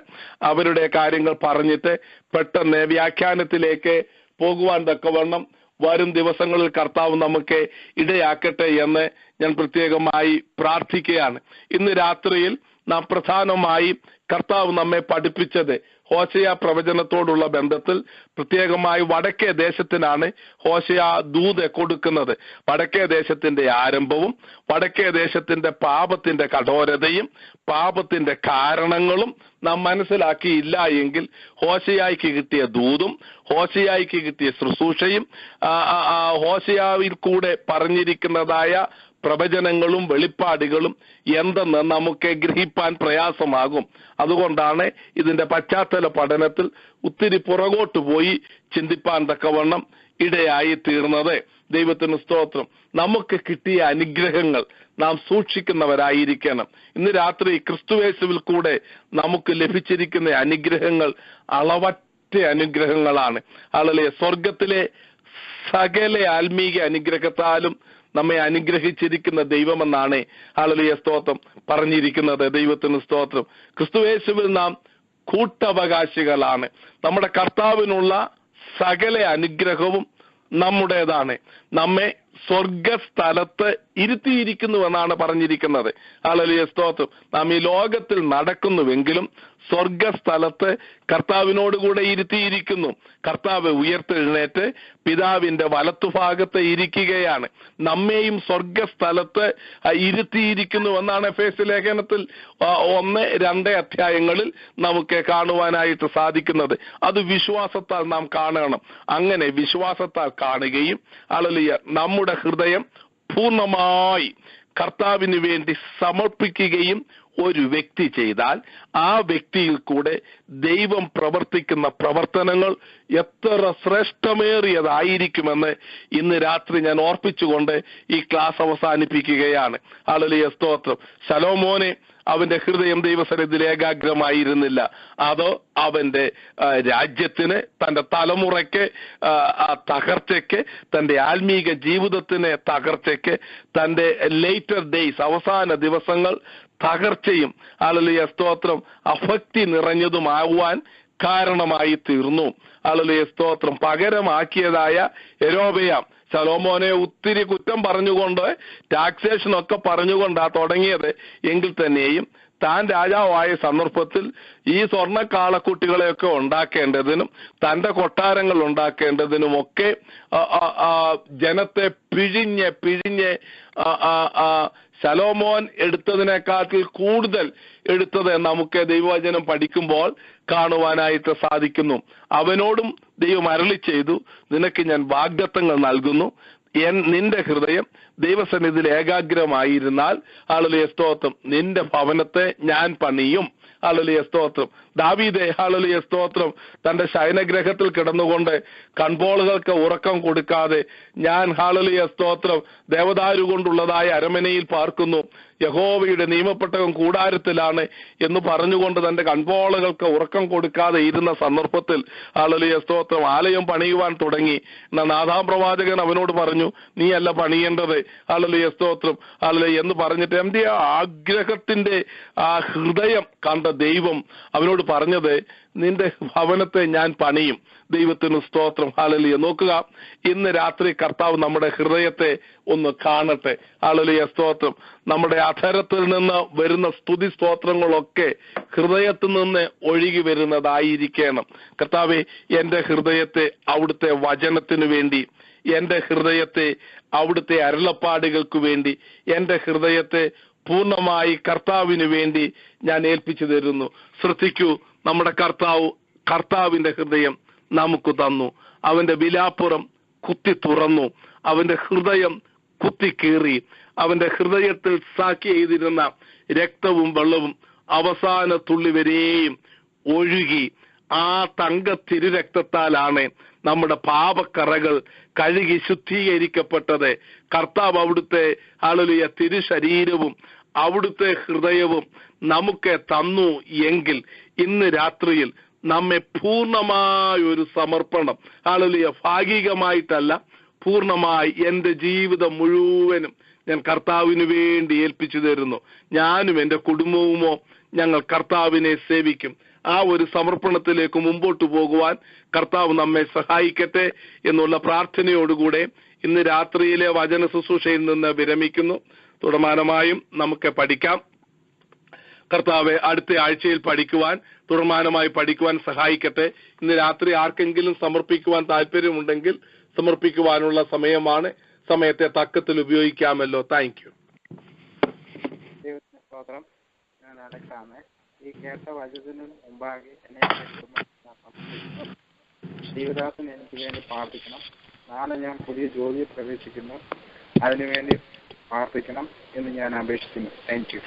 അവരുടെ കാര്യങ്ങൾ പറഞ്ഞിട്ട് പെട്ടെന്ന് വ്യാഖ്യാനത്തിലേക്ക് പോകുവാൻ തക്കവണ്ണം വരും ദിവസങ്ങളിൽ കർത്താവ് നമുക്ക് ഇടയാക്കട്ടെ എന്ന് ഞാൻ പ്രത്യേകമായി പ്രാർത്ഥിക്കുകയാണ്. ഇന്ന് രാത്രിയിൽ നാം പ്രധാനമായി കർത്താവ് നമ്മെ പഠിപ്പിച്ചത് ഹോശയ പ്രവചനത്തോടുള്ള ബന്ധത്തിൽ പ്രത്യേകമായി വടക്കേ ദേശത്തിനാണ് ഹോശയ ദൂത് കൊടുക്കുന്നത്. വടക്കേ ദേശത്തിന്റെ ആരംഭവും വടക്കേ ദേശത്തിന്റെ പാപത്തിന്റെ കഠോരതയും പാപത്തിന്റെ കാരണങ്ങളും നാം മനസ്സിലാക്കിയില്ല എങ്കിൽ ഹോശയായിക്ക് കിട്ടിയ ദൂതും ഹോശയായിക്ക് കിട്ടിയ ശുശ്രൂഷയും ഹോശയാവിൽ കൂടെ പറഞ്ഞിരിക്കുന്നതായ പ്രവചനങ്ങളും വെളിപ്പാടുകളും എന്തെന്ന് നമുക്ക് ഗ്രഹിപ്പാൻ പ്രയാസമാകും. അതുകൊണ്ടാണ് ഇതിന്റെ പശ്ചാത്തല പഠനത്തിൽ ഒത്തിരി പുറകോട്ട് പോയി ചിന്തിപ്പാൻ തക്കവണ്ണം ഇടയായി തീർന്നത്. ദൈവത്തിന് സ്തോത്രം. നമുക്ക് കിട്ടിയ അനുഗ്രഹങ്ങൾ നാം സൂക്ഷിക്കുന്നവരായിരിക്കണം. ഇന്ന് രാത്രി ക്രിസ്തുയേശുവിൽ കൂടെ നമുക്ക് ലഭിച്ചിരിക്കുന്ന അനുഗ്രഹങ്ങൾ അളവറ്റ അനുഗ്രഹങ്ങളാണ്. ഹല്ലേലൂയ. സ്വർഗത്തിലെ സകല ആത്മീക അനുഗ്രഹത്താലും നമ്മെ അനുഗ്രഹിച്ചിരിക്കുന്ന ദൈവമെന്നാണ് ഹല്ലേലൂയ സ്തോത്രം പറഞ്ഞിരിക്കുന്നത്. ദൈവത്തിന് സ്തോത്രം. ക്രിസ്തുയേശുവിൽ നാം കൂട്ടവകാശികളാണ്. നമ്മുടെ കർത്താവിനുള്ള സകല അനുഗ്രഹവും നമ്മുടേതാണ്. നമ്മെ സ്വർഗസ്ഥലത്ത് ഇരുത്തിയിരിക്കുന്നുവെന്നാണ് പറഞ്ഞിരിക്കുന്നത്. ഹല്ലേലൂയ സ്തോത്രം. നാം ഈ ലോകത്തിൽ നടക്കുന്നുവെങ്കിലും സ്വർഗസ്ഥലത്ത് കർത്താവിനോടുകൂടെ ഇരുത്തിയിരിക്കുന്നു. കർത്താവ് ഉയർത്തെഴുന്നേറ്റ് പിതാവിന്റെ വലത്തുഭാഗത്ത് ഇരിക്കുകയാണ്. നമ്മെയും സ്വർഗസ്ഥലത്ത് ഇരുത്തിയിരിക്കുന്നുവെന്നാണ് എഫേസ്യ ലേഖനത്തിൽ 1-2 അധ്യായങ്ങളിൽ നമുക്ക് കാണുവാനായിട്ട് സാധിക്കുന്നത്. അത് വിശ്വാസത്താൽ നാം കാണണം. അങ്ങനെ വിശ്വാസത്താൽ കാണുകയും ഹല്ലേലൂയ നമ്മുടെ ഹൃദയം പൂർണ്ണമായി കർത്താവിന് വേണ്ടി സമർപ്പിക്കുകയും ഒരു വ്യക്തി ചെയ്താൽ ആ വ്യക്തിയിൽ കൂടെ ദൈവം പ്രവർത്തിക്കുന്ന പ്രവർത്തനങ്ങൾ എത്ര ശ്രേഷ്ഠമേറിയതായിരിക്കുമെന്ന് ഇന്ന് രാത്രി ഞാൻ ഓർപ്പിച്ചുകൊണ്ട് ഈ ക്ലാസ് അവസാനിപ്പിക്കുകയാണ്. ഹല്ലേലൂയ സ്തോത്രം. ശലോമോനെ അവന്റെ ഹൃദയം ദൈവസന്നിധിയിൽ ഏകാഗ്രമായിരുന്നില്ല. അതോ അവന്റെ രാജ്യത്തിന്, തന്റെ തലമുറയ്ക്ക് തകർച്ചയ്ക്ക്, തന്റെ ആത്മീക ജീവിതത്തിന് തകർച്ചയ്ക്ക്, തന്റെ ലേറ്റർ ഡേയ്സ് അവസാന ദിവസങ്ങൾ തകർച്ചയും ഹല്ലേലൂയ സ്തോത്രം അഭക്തി നിറഞ്ഞതുമാവാൻ കാരണമായി തീർന്നു. ഹല്ലേലൂയ സ്തോത്രം. പകരമാക്കിയതായ യെരോബെയാം ശലോമോനെ ഒത്തിരി കുറ്റം പറഞ്ഞുകൊണ്ട് ടാക്സേഷൻ ഒക്കെ പറഞ്ഞുകൊണ്ടാ തുടങ്ങിയത്. എങ്കിൽ തന്നെയും താൻ രാജാവായ സന്ദർഭത്തിൽ ഈ സ്വർണ്ണക്കാളക്കുട്ടികളെയൊക്കെ ഉണ്ടാക്കേണ്ടതിനും തന്റെ കൊട്ടാരങ്ങൾ ഉണ്ടാക്കേണ്ടതിനുമൊക്കെ ജനത്തെ പിഴിഞ്ഞ് ശലോമോൻ എടുത്തതിനെക്കാട്ടിൽ കൂടുതൽ എടുത്തത് നമുക്ക് ദൈവവചനം പഠിക്കുമ്പോൾ കാണുവാനായിട്ട് സാധിക്കുന്നു. അവനോടും ദൈവം അരുളി ചെയ്തു, നിനക്ക് ഞാൻ വാഗ്ദത്തങ്ങൾ നൽകുന്നു. നിന്റെ ഹൃദയം ദൈവസന്നിധിയിൽ ഏകാഗ്രമായിരുന്നാൽ ഹല്ലേലൂയ സ്തോത്രം നിന്റെ ഭവനത്തെ ഞാൻ പണിയും. ഹല്ലേലൂയ സ്തോത്രം. ദാവീദ് ഹല്ലേലൂയ സ്തോത്രം തന്റെ ശയനഗ്രഹത്തിൽ കിടന്നുകൊണ്ട് കൺപോളുകൾക്ക് ഉറക്കം കൊടുക്കാതെ ഞാൻ ഹല്ലേലൂയ സ്തോത്രം ദേവദാരു കൊണ്ടുള്ളതായ അരമനയിൽ പാർക്കുന്നു, യഹോവയുടെ നിയമപ്പെട്ടകം കൂടാരത്തിലാണ് എന്ന് പറഞ്ഞുകൊണ്ട് തന്റെ കൺപോളുകൾക്ക് ഉറക്കം കൊടുക്കാതെ ഇരുന്ന സന്ദർഭത്തിൽ ഹല്ലേലൂയ സ്തോത്രം ആലയം പണിയുവാൻ തുടങ്ങി. എന്നാൽ നാഥാം പ്രവാചകൻ അവനോട് പറഞ്ഞു, നീ അല്ല പണിയേണ്ടത് ഹല്ലേലൂയ സ്തോത്രം ഹല്ലേലൂയ എന്ന് പറഞ്ഞിട്ട് എന്റെ ആഗ്രഹത്തിന്റെ ആ ഹൃദയം കണ്ട ദൈവം അവനോട് പറഞ്ഞത്, നിന്റെ ഭവനത്തെ ഞാൻ പണിയും. ദൈവത്തിന് സ്തോത്രം ഹല്ലേലൂയ. നോക്കുക, ഇന്ന് രാത്രി കർത്താവ് നമ്മുടെ ഹൃദയത്തെ ഒന്ന് കാണട്ടെ. ഹല്ലേലൂയ സ്തോത്രം. നമ്മുടെ അധരത്തിൽ നിന്ന് വരുന്ന സ്തുതി സ്തോത്രങ്ങളൊക്കെ ഹൃദയത്തിൽ നിന്ന് ഒഴുകി വരുന്നതായിരിക്കണം. കർത്താവേ, എന്റെ ഹൃദയത്തെ അവിടുത്തെ വചനത്തിനു വേണ്ടി, എന്റെ ഹൃദയത്തെ അവിടുത്തെ അരുളപ്പാടുകൾക്ക് വേണ്ടി, എന്റെ ഹൃദയത്തെ പൂർണ്ണമായി കർത്താവിന് വേണ്ടി ഞാൻ ഏൽപ്പിച്ചു തരുന്നു. ശ്രദ്ധിക്കൂ, നമ്മുടെ കർത്താവിന്റെ ഹൃദയം നമുക്ക് തന്നു. അവന്റെ വിലാപ്പുറം കുത്തി തുറന്നു, അവന്റെ ഹൃദയം കുത്തിക്കീറി, അവന്റെ ഹൃദയത്തിൽ സാക്ഷി ചെയ്തിരുന്ന രക്തവും വെള്ളവും അവസാന തുള്ളി വരെയും ഒഴുകി. ആ തങ്ക തിരുരക്തത്താലാണ് നമ്മുടെ പാപക്കറകൾ കഴുകി ശുദ്ധീകരിക്കപ്പെട്ടത്. കർത്താവ് അവിടുത്തെ ഹല്ലേലൂയ തിരുശരീരവും അവിടുത്തെ ഹൃദയവും നമുക്ക് തന്നു എങ്കിൽ ഇന്ന് രാത്രിയിൽ നമ്മെ പൂർണ്ണമായ ഒരു സമർപ്പണം, ഹല്ലേലൂയ, ഭാഗികമായിട്ടല്ല, പൂർണ്ണമായി എന്റെ ജീവിതം മുഴുവനും ഞാൻ കർത്താവിന് വേണ്ടി ഏൽപ്പിച്ചു തരുന്നു. ഞാനും എന്റെ കുടുംബവുമോ ഞങ്ങൾ കർത്താവിനെ സേവിക്കും. ആ ഒരു സമർപ്പണത്തിലേക്ക് മുമ്പോട്ട് പോകുവാൻ കർത്താവ് നമ്മെ സഹായിക്കട്ടെ എന്നുള്ള പ്രാർത്ഥനയോടുകൂടെ ഇന്ന് രാത്രിയിലെ വചന ശുശ്രൂഷയിൽ നിന്ന് വിരമിക്കുന്നു. തുടർമാനമായും നമുക്ക് പഠിക്കാം. കർത്താവെ അടുത്ത ആഴ്ചയിൽ തുടർമാനമായി പഠിക്കുവാൻ സഹായിക്കട്ടെ. ഇന്ന് രാത്രി ആർക്കെങ്കിലും സമർപ്പിക്കുവാൻ താല്പര്യമുണ്ടെങ്കിൽ സമർപ്പിക്കുവാനുള്ള സമയമാണ്. സമയത്തെ തക്കത്തിൽ ഉപയോഗിക്കാമല്ലോ. Thank you. ഞാൻ അലക്സാണ്. ഈ കേട്ട വചനത്തിന് മുമ്പാകെ ദൈവദാസൻ എനിക്ക് വേണ്ടി പ്രാർത്ഥിക്കണം. നാളെ ഞാൻ പുതിയ ജോലിയിൽ പ്രവേശിക്കുന്നു, അതിനുവേണ്ടി പ്രാർത്ഥിക്കണം എന്ന് ഞാൻ അപേക്ഷിക്കുന്നു. Thank you.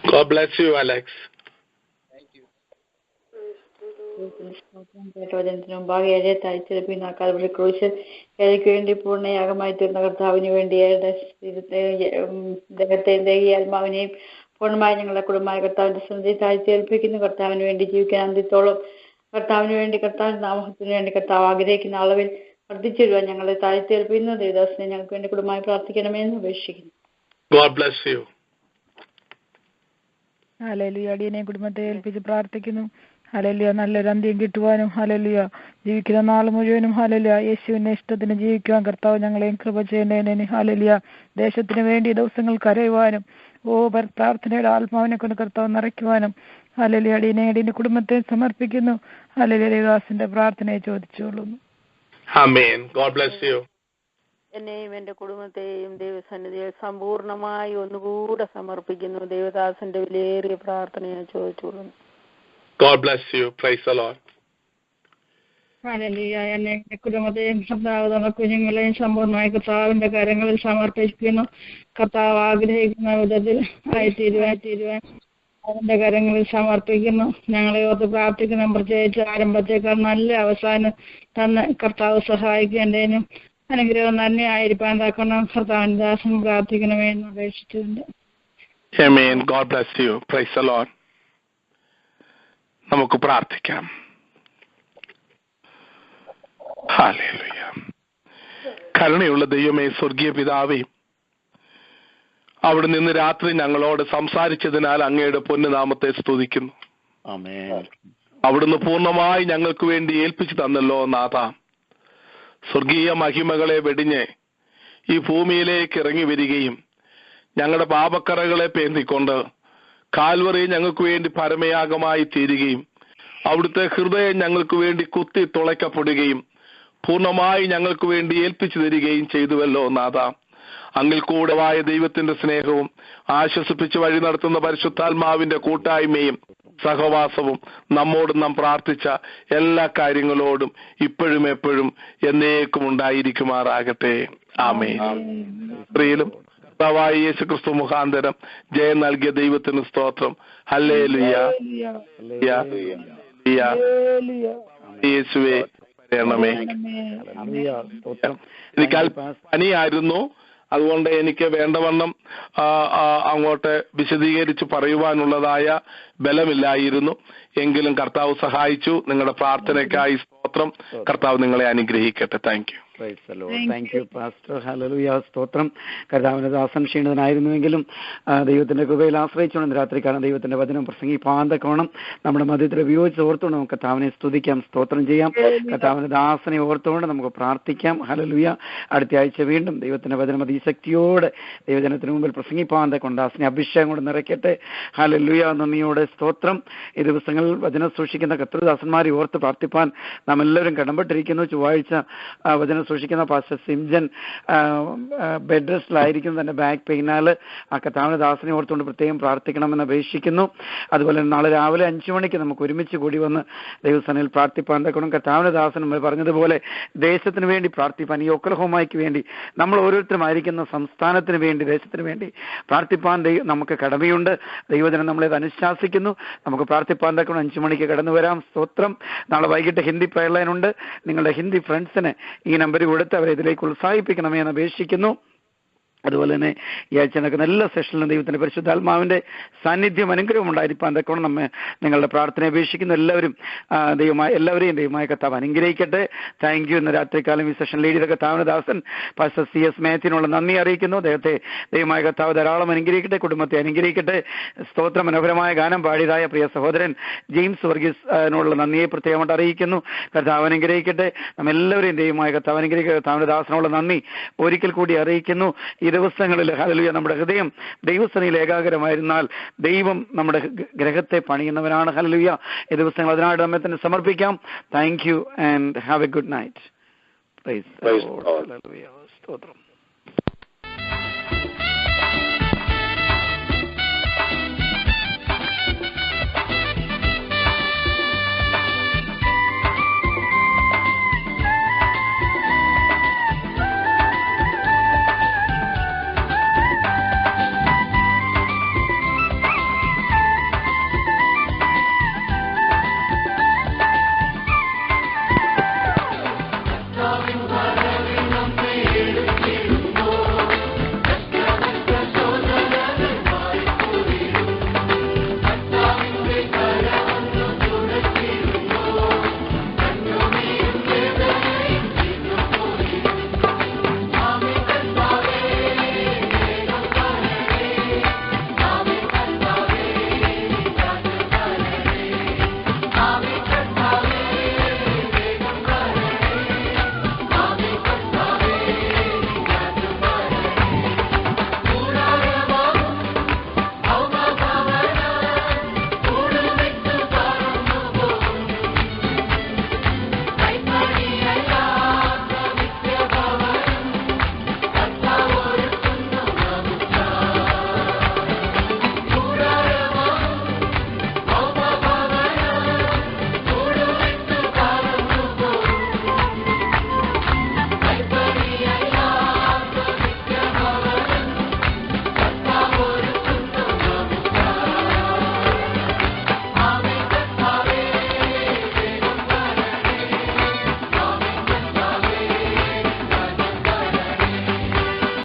God bless you, Alex. കേട്ടവചനത്തിന് മുമ്പാകെ ഏഴെ താഴ്ച ക്രൂശിൽ ഏഴയ്ക്ക് വേണ്ടി പൂർണ്ണയാഗമായി തീർന്ന കർത്താവിന് വേണ്ടി ദേഹത്തെയും ദേഹി ആത്മാവിനെയും പൂർണ്ണമായി ഞങ്ങളുടെ കുടുംബമായ കർത്താവിന്റെ സന്നിധി താഴ്ചയേൽപ്പിക്കുന്നു. കർത്താവിന് വേണ്ടി ജീവിക്കാൻ അന്ത്യത്തോളം കർത്താവിന് വേണ്ടി, കർത്താവിന്റെ നാമത്തിന് വേണ്ടി കർത്താവ് ആഗ്രഹിക്കുന്ന അളവിൽ വർദ്ധിച്ചിടുവാൻ ഞങ്ങളെ താഴ്ചയേൽപ്പിക്കുന്നു. ദേവദാസനെ ഞങ്ങൾക്ക് വേണ്ടി കുടുംബമായി പ്രാർത്ഥിക്കണമേ എന്ന് അപേക്ഷിക്കുന്നു. God bless you. ഹല്ലേലൂയ. അടിയനെ കുടുംബത്തെ ഏൽപ്പിച്ച് പ്രാർത്ഥിക്കുന്നു. ഹല്ലേലൂയ. നല്ലൊരു അന്ത്യം കിട്ടുവാനും, ഹല്ലേലൂയ, ജീവിക്കുന്ന നാൾ മുഴുവനും ഹല്ലേലൂയ യേശുവിന്റെ ഇഷ്ടത്തിന് ജീവിക്കുവാൻ കർത്താവ് ഞങ്ങളെയും കൃപ ചെയ്യേണ്ടതിന്. ഹല്ലേലൂയ. ദേശത്തിന് വേണ്ടി ദിവസങ്ങൾ കരയുവാനും, പ്രാർത്ഥനയുടെ ആത്മാവിനെ കൊണ്ട് കർത്താവ് നിറയ്ക്കുവാനും ഹല്ലേലൂയ അടിയനെ കുടുംബത്തെ സമർപ്പിക്കുന്നു. ഹല്ലേലൂയ. ദേവദാസന്റെ പ്രാർത്ഥനയെ ചോദിച്ചുകൊള്ളുന്നു. ആമേൻ. God bless you. എന്നെയും എന്റെ കുടുംബത്തെയും ദൈവസന്നിധിയിൽ സമ്പൂർണമായി ഒന്നുകൂടെ സമർപ്പിക്കുന്നു. ദേവദാസന്റെ വിലയേറിയ പ്രാർത്ഥനയെ ചോദിച്ചുകൊള്ളുന്നു. God bless you. Praise the Lord. Hallelujah. എന്നെ കുടുംബത്തെയും കർത്താവ് കുഞ്ഞുങ്ങളെയും സമ്പൂർണ്ണമായി കർത്താവിന്റെ കരങ്ങളിൽ സമർപ്പിക്കുന്നു. കർത്താവ് ആഗ്രഹിക്കുന്ന വിധത്തിൽ ആയിത്തീരുവാൻ അവന്റെ കരങ്ങളിൽ സമർപ്പിക്കുന്നു. ഞങ്ങളെ ഓർത്ത് പ്രാർത്ഥിക്കണം. പ്രത്യേകിച്ച് ആരംഭത്തേക്കാൾ നല്ല അവസാനം തന്നെ കർത്താവ് സഹായിക്കേണ്ടതിനും അനുഗ്രഹം തന്നെ ആയിരിക്കാൻ തക്കണം കർത്താവിന്റെ ദാസൻ പ്രാർത്ഥിക്കണമേ എന്ന് അപേക്ഷിച്ചിട്ടുണ്ട്. Amen. God bless you. Praise the Lord. നമുക്ക് പ്രാർത്ഥിക്കാം. ഹല്ലേലൂയ. കരുണയുള്ള ദൈവമേ, സ്വർഗീയ പിതാവേ, അവിടെ നിന്ന് രാത്രി ഞങ്ങളോട് സംസാരിച്ചതിനാൽ അങ്ങയുടെ പൊന്നുനാമത്തെ സ്തുതിക്കുന്നു. അവിടുന്ന് പൂർണ്ണമായി ഞങ്ങൾക്ക് വേണ്ടി ഏൽപ്പിച്ചു തന്നല്ലോ നാഥ. സ്വർഗീയ മഹിമകളെ വെടിഞ്ഞ് ഈ ഭൂമിയിലേക്ക് ഇറങ്ങി വരികയും ഞങ്ങളുടെ പാപക്കറകളെ പേന്തിക്കൊണ്ട് കാൽവറി ഞങ്ങൾക്ക് വേണ്ടി പരമയാഗമായി തീരുകയും അവിടുത്തെ ഹൃദയം ഞങ്ങൾക്ക് വേണ്ടി കുത്തി തുളയ്ക്കപ്പെടുകയും പൂർണ്ണമായി ഞങ്ങൾക്ക് വേണ്ടി ഏൽപ്പിച്ചു തരികയും ചെയ്തുവല്ലോ നാഥ. അങ്ങിൽ കൂടവായ ദൈവത്തിന്റെ സ്നേഹവും ആശ്വസിപ്പിച്ച് വഴി നടത്തുന്ന പരിശുദ്ധാത്മാവിന്റെ കൂട്ടായ്മയും സഹവാസവും നമ്മോട് നാം പ്രാർത്ഥിച്ച എല്ലാ കാര്യങ്ങളോടും ഇപ്പോഴും എപ്പോഴും എന്നേക്കും ഉണ്ടായിരിക്കുമാറാകട്ടെ. ആമേൻ. പ്രിയലും കർത്താവായ യേശു ക്രിസ്തു മുഖാന്തരം ജയം നൽകിയ ദൈവത്തിന് സ്തോത്രം. ഹല്ലേലൂയ. യേശുവേ പറയണമേ. എനിക്ക് അല്പം പനിയായിരുന്നു, അതുകൊണ്ട് എനിക്ക് വേണ്ടവണ്ണം അങ്ങോട്ട് വിശദീകരിച്ച് പറയുവാനുള്ളതായ ബലമില്ലായിരുന്നു. എങ്കിലും കർത്താവ് സഹായിച്ചു. നിങ്ങളുടെ പ്രാർത്ഥനയ്ക്കായി സ്തോത്രം. കർത്താവ് നിങ്ങളെ അനുഗ്രഹിക്കട്ടെ. Thank you. Thank you pastor. Hallelujah. സ്തോത്രം. കർത്താവിന്റെ ദാസൻ ക്ഷീണിതനായിരുന്നുവെങ്കിലും ദൈവത്തിന്റെ കൃപയിൽ ആശ്രയിച്ചുകൊണ്ട് രാത്രിക്കാലം ദൈവത്തിന്റെ വചനം പ്രസംഗിപ്പാന്തക്കോണം നമ്മുടെ മധ്യത്തിൽ ഉപയോഗിച്ച് ഓർത്തുകൊണ്ട് നമുക്ക് കർത്താവിനെ സ്തുതിക്കാം, സ്തോത്രം ചെയ്യാം. കർത്താവിന്റെ ദാസനെ ഓർത്തുകൊണ്ട് നമുക്ക് പ്രാർത്ഥിക്കാം. ഹല്ലേലൂയ. അടുത്ത ആഴ്ച വീണ്ടും ദൈവത്തിന്റെ വചനം അതിശക്തിയോടെ ദൈവജനത്തിന് മുമ്പിൽ പ്രസംഗിപ്പാന്തക്കൊണ്ട് ദാസനെ അഭിഷേകം കൊണ്ട് നിറയ്ക്കട്ടെ. ഹല്ലേലൂയ. നന്ദിയോടെ സ്തോത്രം. ഈ ദിവസങ്ങളിൽ വചനം സൂക്ഷിക്കുന്ന കർത്തൃദാസന്മാരെ ഓർത്ത് പ്രാർത്ഥിപ്പാൻ നാം എല്ലാവരും കടമ്പെട്ടിരിക്കുന്നു. ചൊവ്വാഴ്ച വചനം സൂക്ഷിക്കുന്ന പാസ്റ്റർ സിംജൻ ബെഡ് റെസ്റ്റിലായിരിക്കും, തന്നെ ബാക്ക് പെയിനാൽ. ആ കർത്താവിന്റെ ദാസനെ ഓർത്തുകൊണ്ട് പ്രത്യേകം പ്രാർത്ഥിക്കണമെന്ന് അപേക്ഷിക്കുന്നു. അതുപോലെ നാളെ രാവിലെ 5 മണിക്ക് നമുക്ക് ഒരുമിച്ച് കൂടി വന്ന് ദൈവസനയിൽ പ്രാർത്ഥിപ്പാൻ തക്കണം. കർത്താവിന്റെ ദാസൻ നമ്മൾ പറഞ്ഞതുപോലെ ദേശത്തിന് വേണ്ടി പ്രാർത്ഥിപ്പാൻ, ഈ ഒക്ലഹോമയ്ക്ക് വേണ്ടി, നമ്മൾ ഓരോരുത്തരും ആയിരിക്കുന്ന സംസ്ഥാനത്തിന് വേണ്ടി, ദേശത്തിന് വേണ്ടി പ്രാർത്ഥിപ്പാൻ നമുക്ക് കടമയുണ്ട്. ദൈവജനം നമ്മളെ അനുശാസിക്കുന്നു. നമുക്ക് പ്രാർത്ഥിപ്പാൻ തക്കണം. 5 മണിക്ക് കടന്നു വരാം. സ്തോത്രം. നാളെ വൈകിട്ട് ഹിന്ദി പ്രയർ ലൈൻ ഉണ്ട്. നിങ്ങളുടെ ഹിന്ദി ഫ്രണ്ട്സിന് ഈ നമ്പർ കൊടുത്ത് അവരെ ഇതിലേക്ക് ഉത്സാഹിപ്പിക്കണമേ എന്ന് അപേക്ഷിക്കുന്നു. അതുപോലെ തന്നെ ഈ ആഴ്ച നടക്കുന്ന എല്ലാ സെഷനിലും ദൈവത്തിന്റെ പരിശുദ്ധാത്മാവിന്റെ സാന്നിധ്യം അനുഗ്രഹം ഉണ്ടായിരിക്കാൻ തക്കോണം നിങ്ങളുടെ പ്രാർത്ഥന അപേക്ഷിക്കുന്ന എല്ലാവരെയും ദൈവമായ കർത്താവ് അനുഗ്രഹിക്കട്ടെ. Thank you. ഇന്ന് രാത്രികാലം ഈ സെഷൻ ലീഡ് ചെയ്ത കർത്താവിന്റെ ദാസൻ പാസ്റ്റർ CS മാത്യുവിനുള്ള നന്ദി അറിയിക്കുന്നു. അദ്ദേഹത്തെ ദൈവമായ കർത്താവ് ധാരാളം അനുഗ്രഹിക്കട്ടെ, കുടുംബത്തെ അനുഗ്രഹിക്കട്ടെ. സ്തോത്ര മനോഹരമായ ഗാനം പാടിയതായ പ്രിയ സഹോദരൻ ജെയിംസ് വർഗീസിനുള്ള നന്ദിയെ പ്രത്യേകമായിട്ട് അറിയിക്കുന്നു. കർത്താവ് അനുഗ്രഹിക്കട്ടെ. നമ്മെല്ലാവരെയും ദൈവമായ കർത്താവ് അനുഗ്രഹിക്കട്ടെ. കർത്താവിന്റെ ദാസനുള്ള നന്ദി ഒരിക്കൽ കൂടി അറിയിക്കുന്നു. ഈ ദിവസങ്ങളിൽ ഹല്ലേലൂയ നമ്മുടെ ഹൃദയം ദൈവസന്നിധിയിൽ ഏകാഗ്രമായിരുന്നാൽ ദൈവം നമ്മുടെ ഗ്രഹത്തെ പണിയുന്നവനാണ്. ഹല്ലേലൂയ. ഈ ദിവസങ്ങൾ അതിനായിട്ട് നമ്മെ തന്നെ സമർപ്പിക്കാം. Thank you and have A good night. Price the Lord. Hallelujah. സ്തോത്രം.